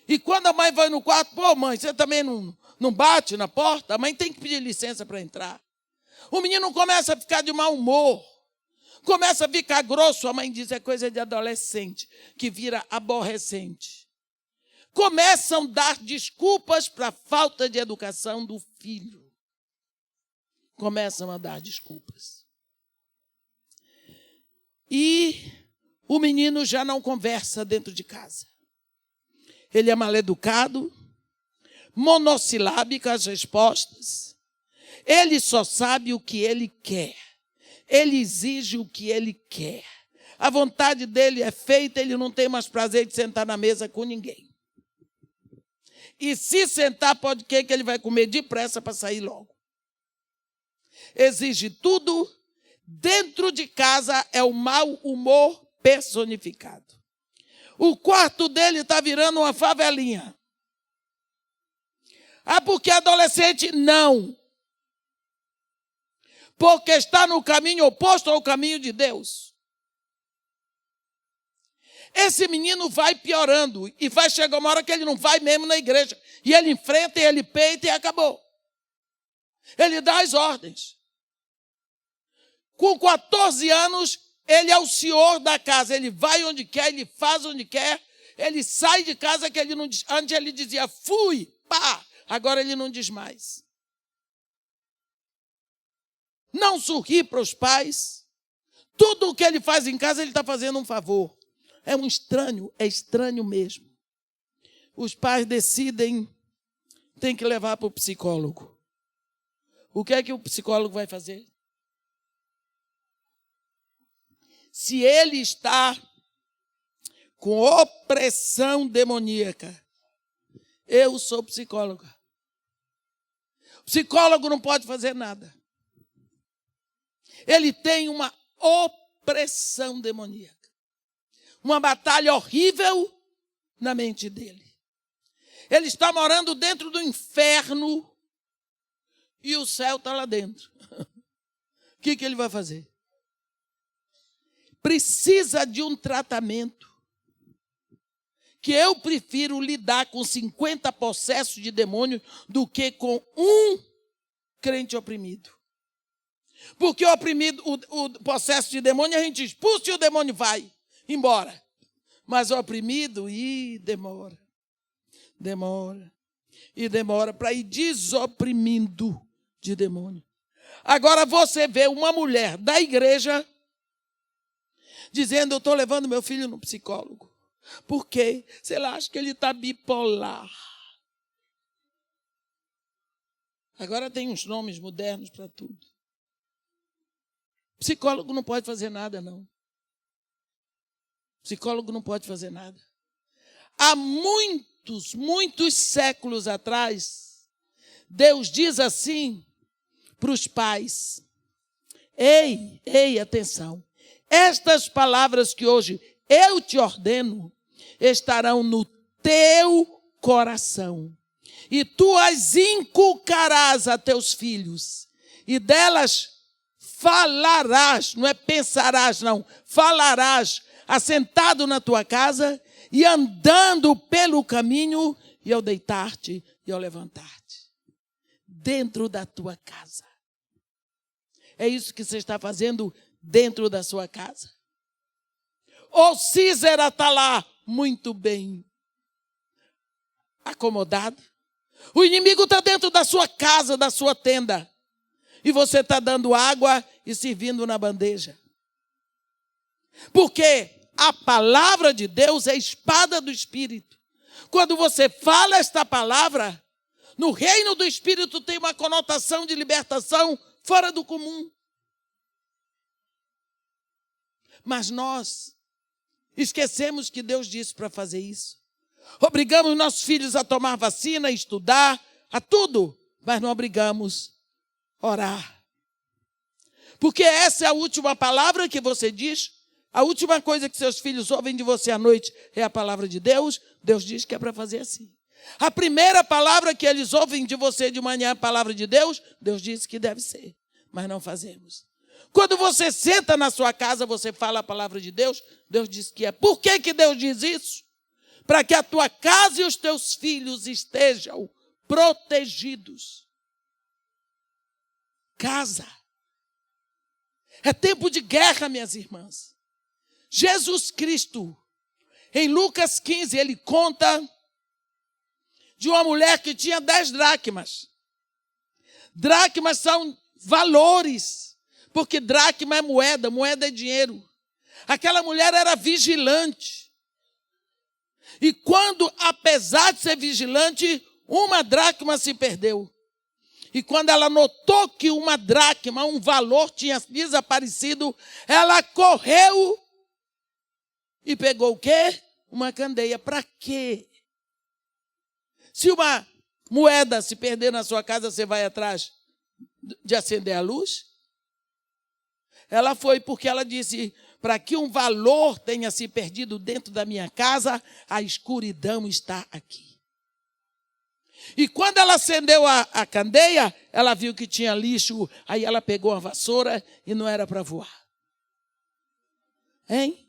E quando a mãe vai no quarto, pô, mãe, você também não bate na porta? A mãe tem que pedir licença para entrar. O menino começa a ficar de mau humor. Começa a ficar grosso. A mãe diz, é coisa de adolescente, que vira aborrecente. Começam a dar desculpas para a falta de educação do filho. Começam a dar desculpas. E o menino já não conversa dentro de casa. Ele é mal educado, monossilábico as respostas. Ele só sabe o que ele quer. Ele exige o que ele quer. A vontade dele é feita, ele não tem mais prazer de sentar na mesa com ninguém. E se sentar, pode que ele vai comer depressa para sair logo. Exige tudo. Dentro de casa é o mau humor personificado. O quarto dele está virando uma favelinha. Ah, porque adolescente? Não. Porque está no caminho oposto ao caminho de Deus. Esse menino vai piorando e vai chegar uma hora que ele não vai mesmo na igreja. E ele enfrenta, e ele peita e acabou. Ele dá as ordens. Com 14 anos, ele é o senhor da casa. Ele vai onde quer, ele faz onde quer. Ele sai de casa que ele não diz. Antes ele dizia, fui, pá. Agora ele não diz mais. Não sorri para os pais. Tudo o que ele faz em casa, ele está fazendo um favor. É um estranho, é estranho mesmo. Os pais decidem, tem que levar para o psicólogo. O que é que o psicólogo vai fazer? Se ele está com opressão demoníaca, eu sou psicóloga. O psicólogo não pode fazer nada. Ele tem uma opressão demoníaca. Uma batalha horrível na mente dele. Ele está morando dentro do inferno e o céu está lá dentro. O que ele vai fazer? Precisa de um tratamento. Que eu prefiro lidar com 50 possessos de demônio do que com um crente oprimido. Porque o oprimido, o possesso de demônio, a gente expulsa e o demônio vai embora. Mas o oprimido, demora. Demora. E demora para ir desoprimindo de demônio. Agora você vê uma mulher da igreja dizendo, eu estou levando meu filho no psicólogo. Por quê? Sei lá, acho que ele está bipolar. Agora tem uns nomes modernos para tudo. Psicólogo não pode fazer nada, não. Psicólogo não pode fazer nada. Há muitos séculos atrás, Deus diz assim para os pais: Ei, atenção. Estas palavras que hoje eu te ordeno estarão no teu coração. E tu as inculcarás a teus filhos. E delas falarás, não é pensarás, não. Falarás, assentado na tua casa e andando pelo caminho, e ao deitar-te e ao levantar-te. Dentro da tua casa. É isso que você está fazendo dentro da sua casa? Ou Císera está lá muito bem acomodado? O inimigo está dentro da sua casa, da sua tenda. E você está dando água e servindo na bandeja. Porque a palavra de Deus é a espada do Espírito. Quando você fala esta palavra, no reino do Espírito tem uma conotação de libertação fora do comum. Mas nós esquecemos que Deus disse para fazer isso. Obrigamos nossos filhos a tomar vacina, a estudar, a tudo, mas não obrigamos a orar. Porque essa é a última palavra que você diz, a última coisa que seus filhos ouvem de você à noite é a palavra de Deus. Deus diz que é para fazer assim. A primeira palavra que eles ouvem de você de manhã é a palavra de Deus. Deus disse que deve ser, mas não fazemos. Quando você senta na sua casa, você fala a palavra de Deus. Deus diz que é. Por que Deus diz isso? Para que a tua casa e os teus filhos estejam protegidos. Casa. É tempo de guerra, minhas irmãs. Jesus Cristo, em Lucas 15, ele conta de uma mulher que tinha 10 dracmas. Dracmas são valores, porque dracma é moeda, moeda é dinheiro. Aquela mulher era vigilante. E quando, apesar de ser vigilante, uma dracma se perdeu. E quando ela notou que uma dracma, um valor, tinha desaparecido, ela correu e pegou o quê? Uma candeia. Para quê? Se uma moeda se perder na sua casa, você vai atrás de acender a luz? Ela foi porque ela disse: para que um valor tenha se perdido dentro da minha casa, a escuridão está aqui. E quando ela acendeu a candeia, ela viu que tinha lixo, aí ela pegou a vassoura e não era para voar. Hein?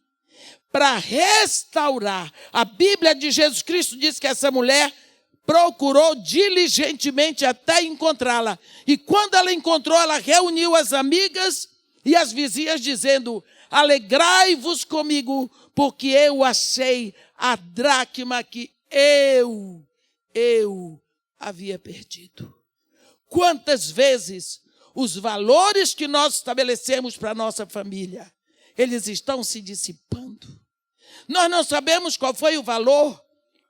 Para restaurar. A Bíblia de Jesus Cristo diz que essa mulher procurou diligentemente até encontrá-la. E quando ela encontrou, ela reuniu as amigas e as vizinhas dizendo: alegrai-vos comigo, porque eu achei a dracma que eu havia perdido. Quantas vezes os valores que nós estabelecemos para a nossa família, eles estão se dissipando. Nós não sabemos qual foi o valor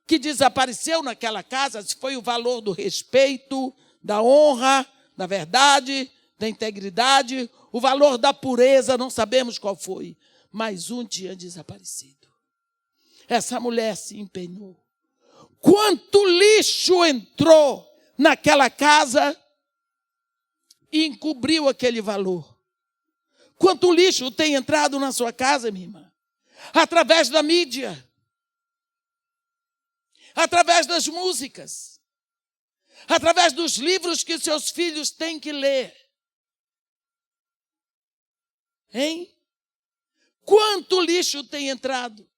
que desapareceu naquela casa, se foi o valor do respeito, da honra, da verdade, da integridade, o valor da pureza, não sabemos qual foi, mas um tinha desaparecido. Essa mulher se empenhou. Quanto lixo entrou naquela casa e encobriu aquele valor? Quanto lixo tem entrado na sua casa, minha irmã? Através da mídia, através das músicas, através dos livros que seus filhos têm que ler. Hein? Quanto lixo tem entrado?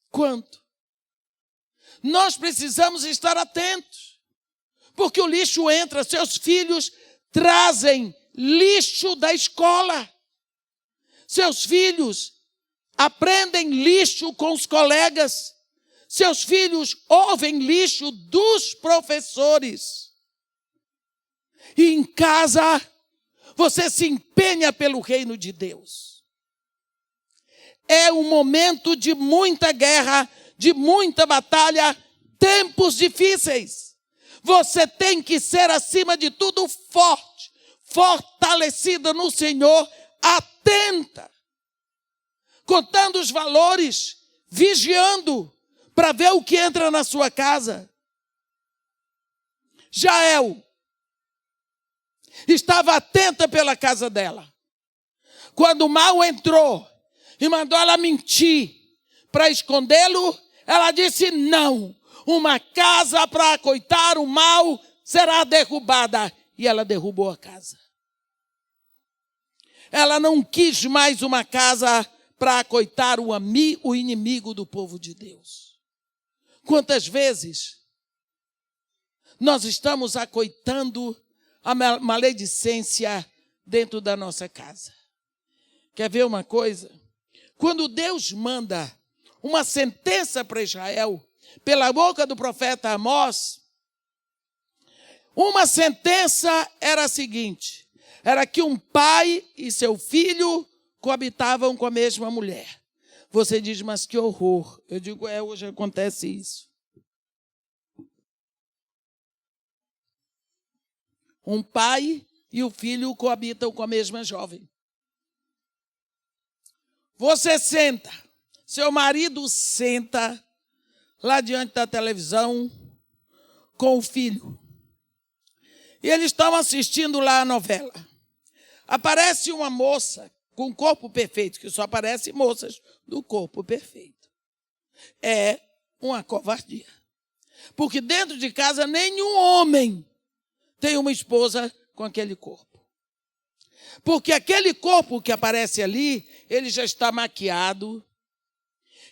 Quanto? Nós precisamos estar atentos, porque o lixo entra, seus filhos trazem lixo da escola. Seus filhos aprendem lixo com os colegas. Seus filhos ouvem lixo dos professores. E em casa, você se empenha pelo reino de Deus. É um momento de muita guerra, de muita batalha tempos difíceis. Você tem que ser, acima de tudo, forte, fortalecida no Senhor, atenta, contando os valores, vigiando para ver o que entra na sua casa. Jael estava atenta pela casa dela. Quando o mal entrou e mandou ela mentir para escondê-lo, ela disse: não, uma casa para acoitar o mal será derrubada. E ela derrubou a casa. Ela não quis mais uma casa para acoitar o inimigo do povo de Deus. Quantas vezes nós estamos acoitando a maledicência dentro da nossa casa? Quer ver uma coisa? Quando Deus manda uma sentença para Israel, pela boca do profeta Amós, uma sentença era a seguinte: era que um pai e seu filho coabitavam com a mesma mulher. Você diz, mas que horror. Eu digo, hoje acontece isso. Um pai e o filho coabitam com a mesma jovem. Você senta, seu marido senta lá diante da televisão com o filho. E eles estão assistindo lá a novela. Aparece uma moça com corpo perfeito, que só aparecem moças do corpo perfeito. É uma covardia. Porque dentro de casa nenhum homem tem uma esposa com aquele corpo. Porque aquele corpo que aparece ali, ele já está maquiado,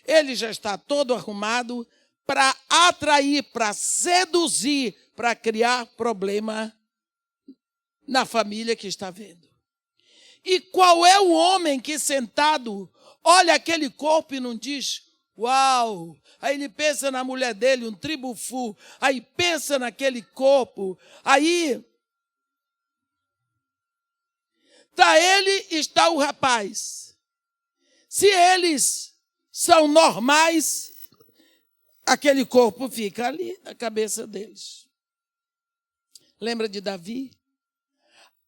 ele já está todo arrumado para atrair, para seduzir, para criar problema na família que está vendo. E qual é o homem que sentado olha aquele corpo e não diz: uau! Aí ele pensa na mulher dele, um tribufu, aí pensa naquele corpo, aí está ele e está o rapaz. Se eles são normais, aquele corpo fica ali na cabeça deles. Lembra de Davi?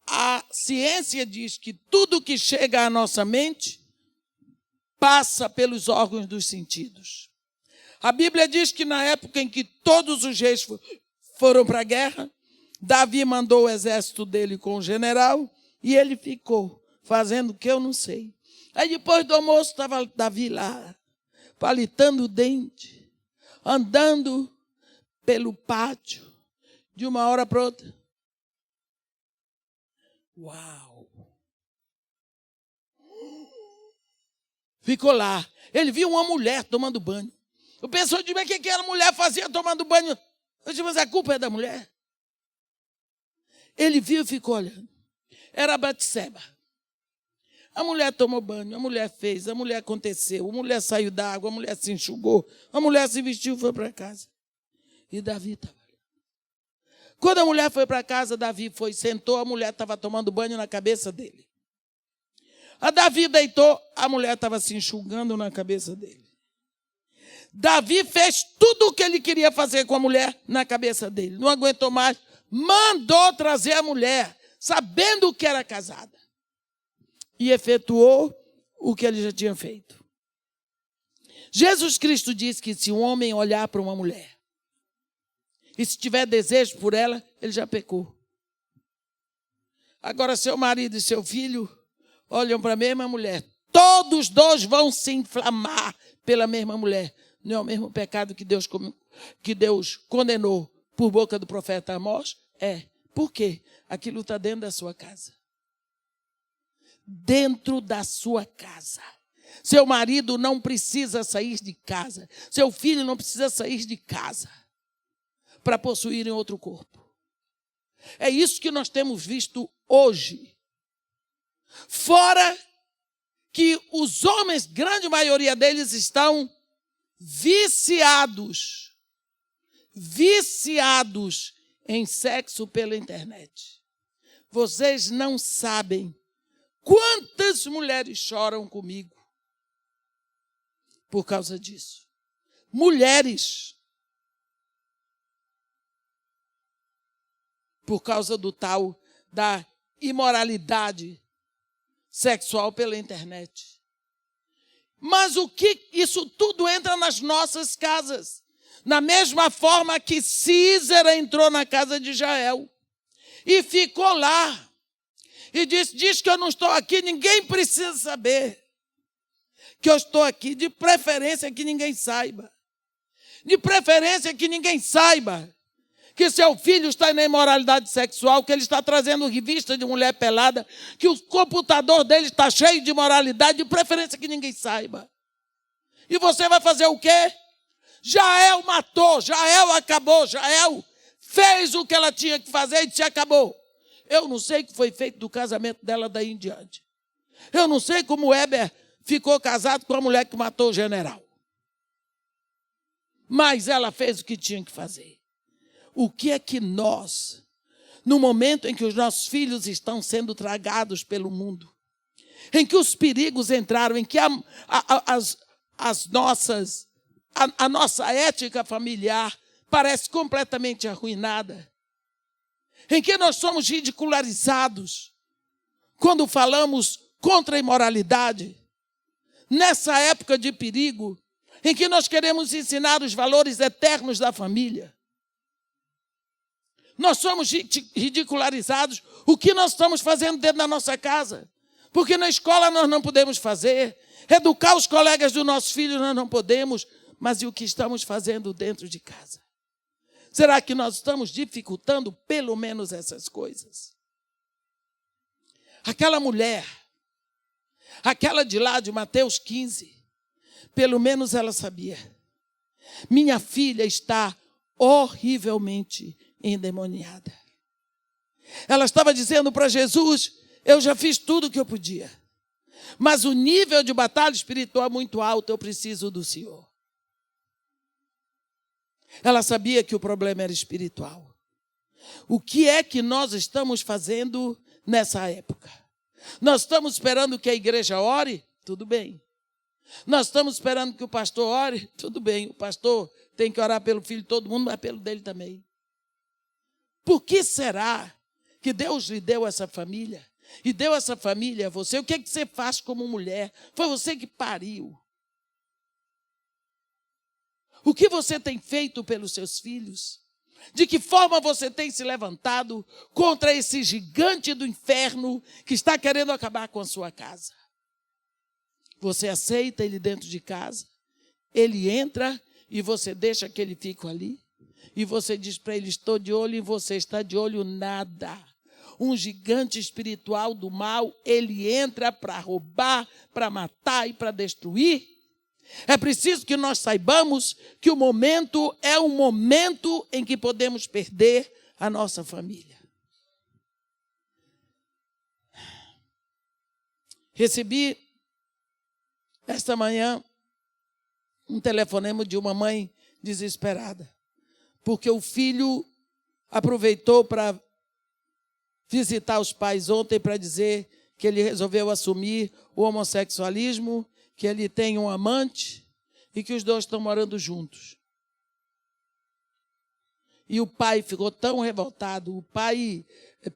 A ciência diz que tudo que chega à nossa mente passa pelos órgãos dos sentidos. A Bíblia diz que na época em que todos os reis foram para a guerra, Davi mandou o exército dele com o general e ele ficou fazendo o que eu não sei. Aí depois do almoço estava Davi lá, palitando o dente, andando pelo pátio, de uma hora para outra. Uau! Ficou lá. Ele viu uma mulher tomando banho. Eu pensou de mim, o que aquela mulher fazia tomando banho? Eu disse, mas a culpa é da mulher. Ele viu e ficou olhando. Era Batseba. A mulher tomou banho, a mulher fez, a mulher aconteceu, a mulher saiu da água, a mulher se enxugou, a mulher se vestiu e foi para casa. E Davi estava ali. Quando a mulher foi para casa, Davi sentou, a mulher estava tomando banho na cabeça dele. A Davi deitou, a mulher estava se enxugando na cabeça dele. Davi fez tudo o que ele queria fazer com a mulher na cabeça dele. Não aguentou mais, mandou trazer a mulher, sabendo que era casada. E efetuou o que ele já tinha feito. Jesus Cristo disse que se um homem olhar para uma mulher e se tiver desejo por ela, ele já pecou. Agora, seu marido e seu filho olham para a mesma mulher. Todos dois vão se inflamar pela mesma mulher. Não é o mesmo pecado que Deus condenou por boca do profeta Amós? É. Por quê? Aquilo está dentro da sua casa. Dentro da sua casa. Seu marido não precisa sair de casa. Seu filho não precisa sair de casa para possuírem outro corpo. É isso que nós temos visto hoje. Fora que os homens, grande maioria deles, estão viciados em sexo pela internet. Vocês não sabem quantas mulheres choram comigo por causa disso. Mulheres. por causa do tal da imoralidade sexual pela internet. Mas o que isso tudo entra nas nossas casas? Na mesma forma que Císera entrou na casa de Jael e ficou lá. E diz que eu não estou aqui, ninguém precisa saber que eu estou aqui. De preferência que ninguém saiba. De preferência que ninguém saiba que seu filho está na imoralidade sexual, que ele está trazendo revista de mulher pelada, que o computador dele está cheio de imoralidade, de preferência que ninguém saiba. E você vai fazer o quê? Jael matou, Jael acabou, Jael fez o que ela tinha que fazer e se acabou. Eu não sei o que foi feito do casamento dela daí em diante. Eu não sei como o Heber ficou casado com a mulher que matou o general. Mas ela fez o que tinha que fazer. O que é que nós, no momento em que os nossos filhos estão sendo tragados pelo mundo, em que os perigos entraram, em que a nossa ética familiar parece completamente arruinada, em que nós somos ridicularizados quando falamos contra a imoralidade, nessa época de perigo, em que nós queremos ensinar os valores eternos da família, nós somos ridicularizados o que nós estamos fazendo dentro da nossa casa, porque na escola nós não podemos fazer, educar os colegas dos nossos filhos nós não podemos, mas e o que estamos fazendo dentro de casa? Será que nós estamos dificultando pelo menos essas coisas? Aquela mulher, aquela de lá de Mateus 15, pelo menos ela sabia. Minha filha está horrivelmente endemoniada. Ela estava dizendo para Jesus, eu já fiz tudo o que eu podia, mas o nível de batalha espiritual é muito alto, eu preciso do Senhor. Ela sabia que o problema era espiritual. O que é que nós estamos fazendo nessa época? Nós estamos esperando que a igreja ore? Tudo bem. Nós estamos esperando que o pastor ore? Tudo bem. O pastor tem que orar pelo filho de todo mundo, mas pelo dele também. Por que será que Deus lhe deu essa família? E deu essa família a você? O que é que você faz como mulher? Foi você que pariu. O que você tem feito pelos seus filhos? De que forma você tem se levantado contra esse gigante do inferno que está querendo acabar com a sua casa? Você aceita ele dentro de casa? Ele entra e você deixa que ele fique ali? E você diz para ele, estou de olho em você, está de olho nada. Um gigante espiritual do mal, ele entra para roubar, para matar e para destruir. É preciso que nós saibamos que o momento é um momento em que podemos perder a nossa família. Recebi esta manhã um telefonema de uma mãe desesperada, porque o filho aproveitou para visitar os pais ontem para dizer que ele resolveu assumir o homossexualismo, que ele tem um amante e que os dois estão morando juntos. E o pai ficou tão revoltado, o pai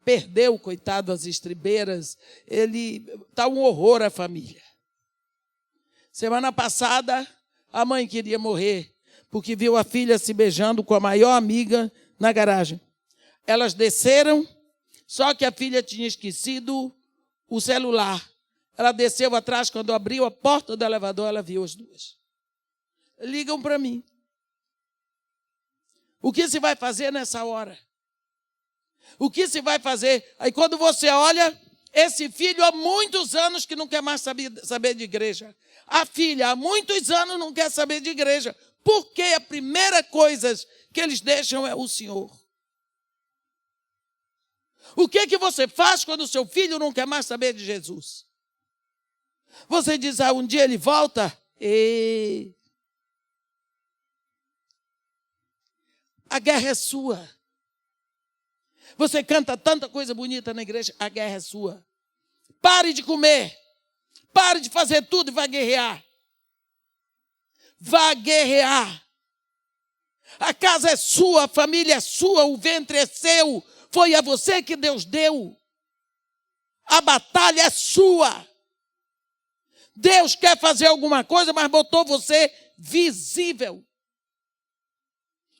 perdeu, coitado, as estribeiras, está um horror à família. Semana passada, a mãe queria morrer, porque viu a filha se beijando com a maior amiga na garagem. Elas desceram, só que a filha tinha esquecido o celular. Ela desceu atrás, quando abriu a porta do elevador, ela viu as duas. Ligam para mim. O que se vai fazer nessa hora? O que se vai fazer? Aí quando você olha, esse filho há muitos anos que não quer mais saber de igreja. A filha há muitos anos não quer saber de igreja. Porque a primeira coisa que eles deixam é o Senhor. O que você faz quando o seu filho não quer mais saber de Jesus? Você diz, um dia ele volta? A guerra é sua. Você canta tanta coisa bonita na igreja, a guerra é sua. Pare de comer. Pare de fazer tudo e vá guerrear. Vá guerrear. A casa é sua, a família é sua, o ventre é seu. foi a você que Deus deu. A batalha é sua. Deus quer fazer alguma coisa, mas botou você visível.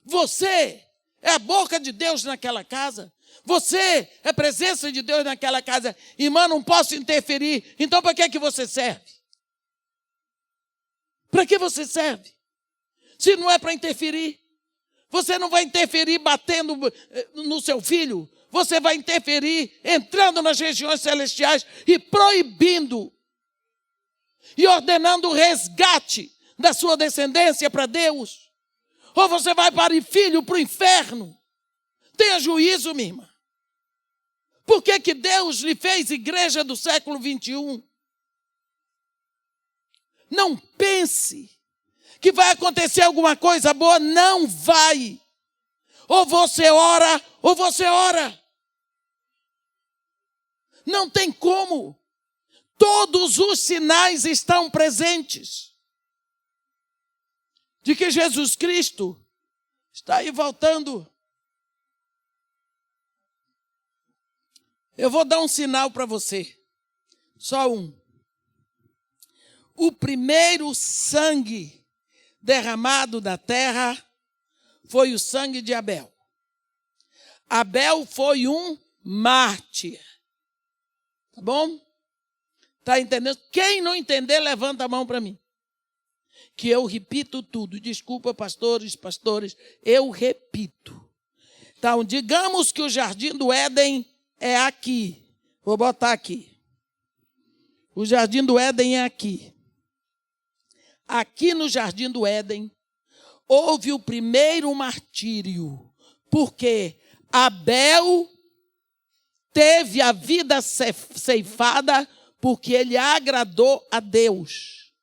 Você é a boca de Deus naquela casa. Você é a presença de Deus naquela casa. Irmã, não posso interferir. Então, para que você serve? Para que você serve? Se não é para interferir. Você não vai interferir batendo no seu filho. Você vai interferir entrando nas regiões celestiais e proibindo e ordenando o resgate da sua descendência para Deus. Ou você vai parir filho para o inferno. Tenha juízo, minha irmã. Por que Deus lhe fez igreja do século 21? Não pense que vai acontecer alguma coisa boa. Não vai. Ou você ora, ou você ora. Não tem como. Todos os sinais estão presentes de que Jesus Cristo está aí voltando. Eu vou dar um sinal para você. Só um. O primeiro sangue derramado da terra foi o sangue de Abel. Abel foi um mártir. Tá bom? Tá entendendo? Quem não entender, levanta a mão para mim. Que eu repito tudo. Desculpa, pastores, eu repito. Então, digamos que o Jardim do Éden é aqui. Vou botar aqui. O Jardim do Éden é aqui. Aqui no Jardim do Éden, houve o primeiro martírio. Porque Abel teve a vida ceifada porque ele agradou a Deus.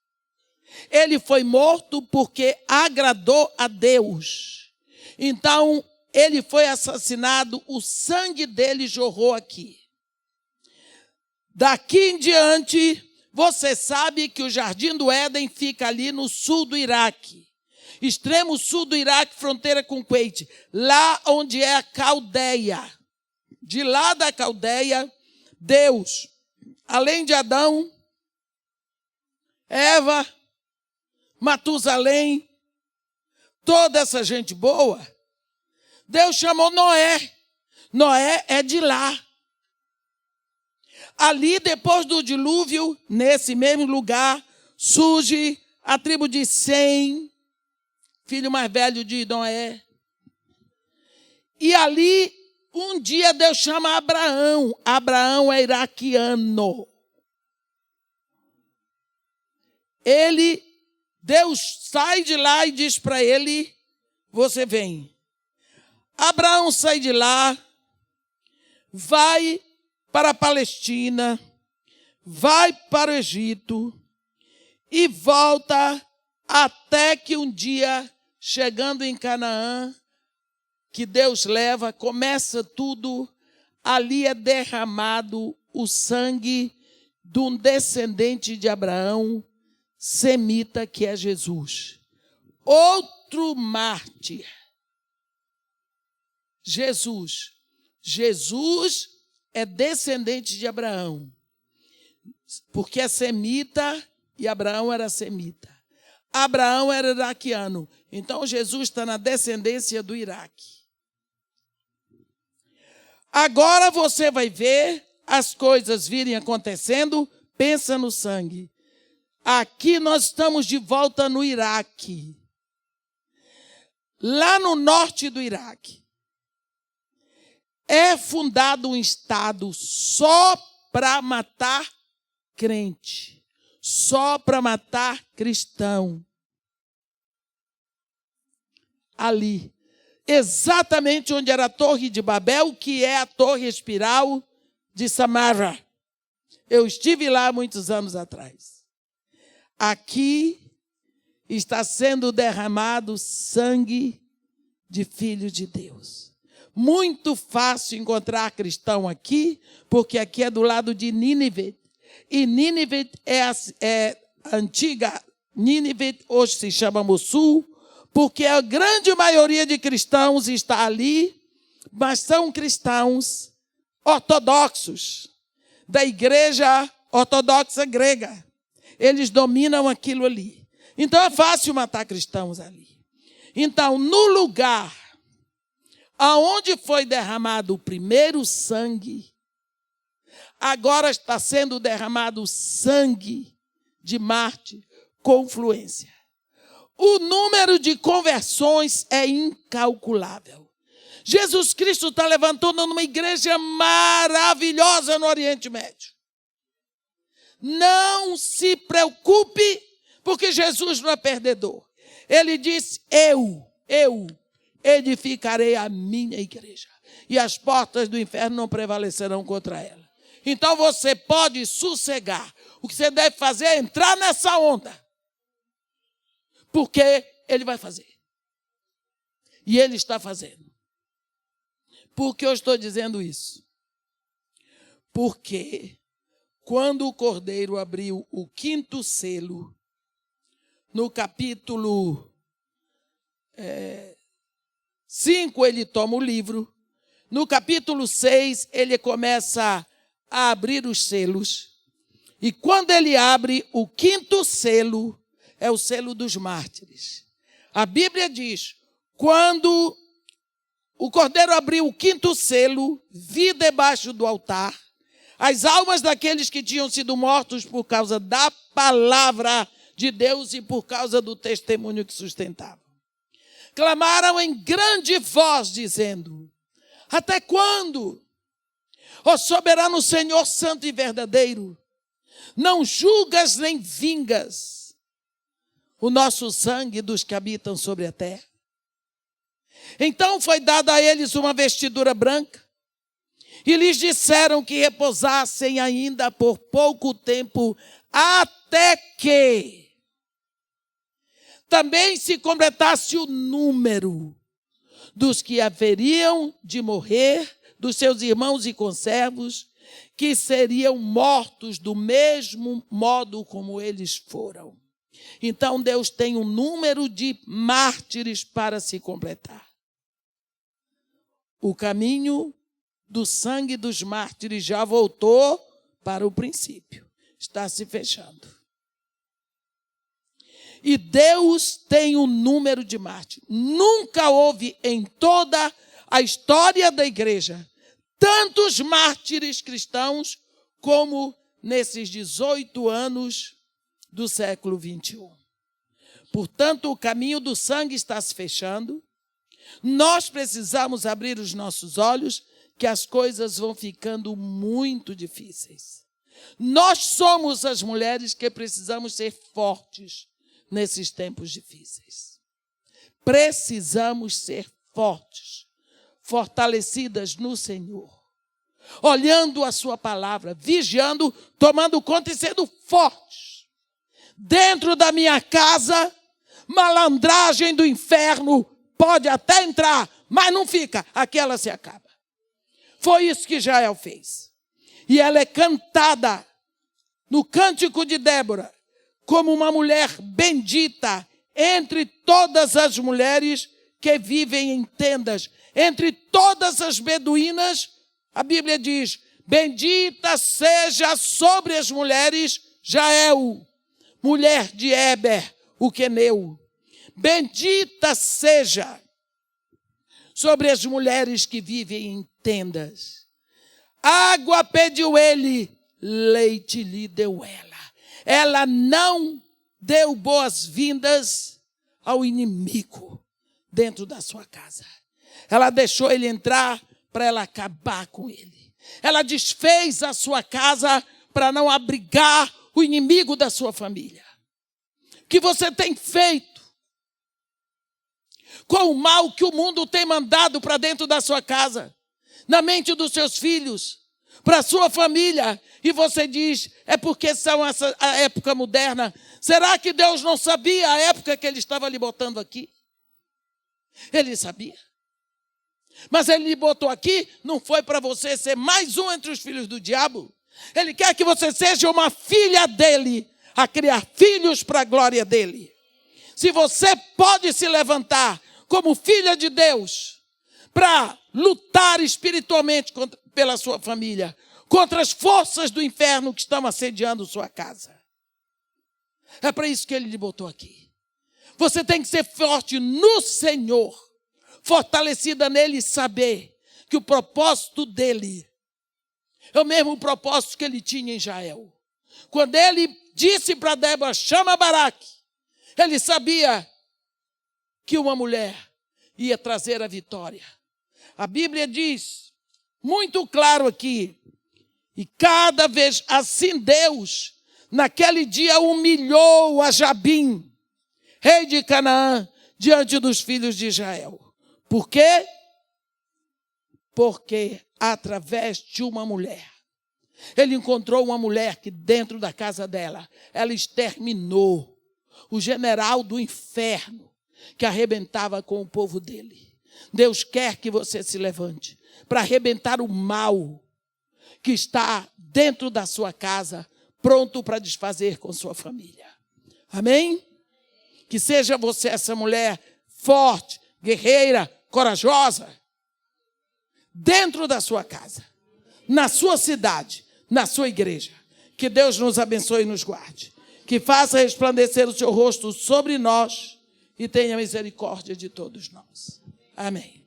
Ele foi morto porque agradou a Deus. Então, ele foi assassinado, o sangue dele jorrou aqui. Daqui em diante, você sabe que o Jardim do Éden fica ali no sul do Iraque. Extremo sul do Iraque, fronteira com o Kuwait. Lá onde é a Caldeia. De lá da Caldeia, Deus, além de Adão, Eva, Matusalém, toda essa gente boa, Deus chamou Noé. Noé é de lá. Ali, depois do dilúvio, nesse mesmo lugar, surge a tribo de Sem, filho mais velho de Noé. E ali, um dia, Deus chama Abraão. Abraão é iraquiano. Deus sai de lá e diz para ele, você vem. Abraão sai de lá, vai para a Palestina, vai para o Egito e volta até que um dia, chegando em Canaã, que Deus leva, começa tudo, ali é derramado o sangue de um descendente de Abraão, semita, que é Jesus. Outro mártir. Jesus é descendente de Abraão, porque é semita e Abraão era semita. Abraão era iraquiano, então Jesus está na descendência do Iraque. Agora você vai ver as coisas virem acontecendo, pensa no sangue. Aqui nós estamos de volta no Iraque. Lá no norte do Iraque, é fundado um estado só para matar crente, só para matar cristão. Ali, exatamente onde era a Torre de Babel, que é a Torre Espiral de Samara. Eu estive lá muitos anos atrás. Aqui está sendo derramado sangue de filho de Deus. Muito fácil encontrar cristão aqui, porque aqui é do lado de Nínive. E Nínive é a antiga Nínive, hoje se chama Mossul, porque a grande maioria de cristãos está ali, mas são cristãos ortodoxos, da igreja ortodoxa grega. Eles dominam aquilo ali. Então é fácil matar cristãos ali. Então, no lugar aonde foi derramado o primeiro sangue, agora está sendo derramado sangue de Marte com fluência. O número de conversões é incalculável. Jesus Cristo está levantando uma igreja maravilhosa no Oriente Médio. Não se preocupe, porque Jesus não é perdedor. Ele disse, eu edificarei a minha igreja, e as portas do inferno não prevalecerão contra ela. Então você pode sossegar. O que você deve fazer é entrar nessa onda, porque ele vai fazer. E ele está fazendo. Por que eu estou dizendo isso? Porque quando o Cordeiro abriu o 5º selo, no capítulo 5, ele toma o livro. No capítulo 6, ele começa a abrir os selos. E quando ele abre o 5º selo, é o selo dos mártires. A Bíblia diz, quando o Cordeiro abriu o 5º selo, vi debaixo do altar as almas daqueles que tinham sido mortos por causa da palavra de Deus e por causa do testemunho que sustentavam. Clamaram em grande voz, dizendo, até quando, ó soberano Senhor santo e verdadeiro, não julgas nem vingas o nosso sangue dos que habitam sobre a terra? Então foi dada a eles uma vestidura branca, e lhes disseram que repousassem ainda por pouco tempo, até que também se completasse o número dos que haveriam de morrer, dos seus irmãos e conservos, que seriam mortos do mesmo modo como eles foram. Então Deus tem um número de mártires para se completar. O caminho do sangue dos mártires já voltou para o princípio. Está se fechando. E Deus tem um número de mártires. Nunca houve em toda a história da igreja tantos mártires cristãos como nesses 18 anos do século 21. Portanto, o caminho do sangue está se fechando. Nós precisamos abrir os nossos olhos, que as coisas vão ficando muito difíceis. Nós somos as mulheres que precisamos ser fortes nesses tempos difíceis. Precisamos ser fortes, fortalecidas no Senhor, olhando a sua palavra, vigiando, tomando conta e sendo fortes. Dentro da minha casa, malandragem do inferno pode até entrar, mas não fica, aqui ela se acaba. Foi isso que Jael fez. E ela é cantada no Cântico de Débora como uma mulher bendita entre todas as mulheres que vivem em tendas. Entre todas as beduínas, a Bíblia diz, bendita seja sobre as mulheres Jael, mulher de Éber, o queneu. Bendita seja sobre as mulheres que vivem em tendas. Água pediu ele, leite lhe deu ela. Ela não deu boas-vindas ao inimigo dentro da sua casa. Ela deixou ele entrar para ela acabar com ele. Ela desfez a sua casa para não abrigar o inimigo da sua família. O que você tem feito com o mal que o mundo tem mandado para dentro da sua casa, na mente dos seus filhos, para a sua família, e você diz, é porque são a época moderna. Será que Deus não sabia a época que ele estava lhe botando aqui? Ele sabia. Mas ele lhe botou aqui, não foi para você ser mais um entre os filhos do diabo. Ele quer que você seja uma filha dele, a criar filhos para a glória dele. Se você pode se levantar como filha de Deus, para lutar espiritualmente pela sua família, contra as forças do inferno que estão assediando sua casa. É para isso que ele lhe botou aqui. Você tem que ser forte no Senhor, fortalecida nele e saber que o propósito dele é o mesmo propósito que ele tinha em Israel. Quando ele disse para Débora, chama Baraque, ele sabia que uma mulher ia trazer a vitória. A Bíblia diz, muito claro aqui, e cada vez assim Deus, naquele dia, humilhou a Jabim, rei de Canaã, diante dos filhos de Israel. Por quê? Porque através de uma mulher, ele encontrou uma mulher que dentro da casa dela, ela exterminou o general do inferno que arrebentava com o povo dele. Deus quer que você se levante para arrebentar o mal que está dentro da sua casa, pronto para desfazer com sua família. Amém? Que seja você essa mulher forte, guerreira, corajosa, dentro da sua casa, na sua cidade, na sua igreja. Que Deus nos abençoe e nos guarde. Que faça resplandecer o seu rosto sobre nós e tenha misericórdia de todos nós. Amém.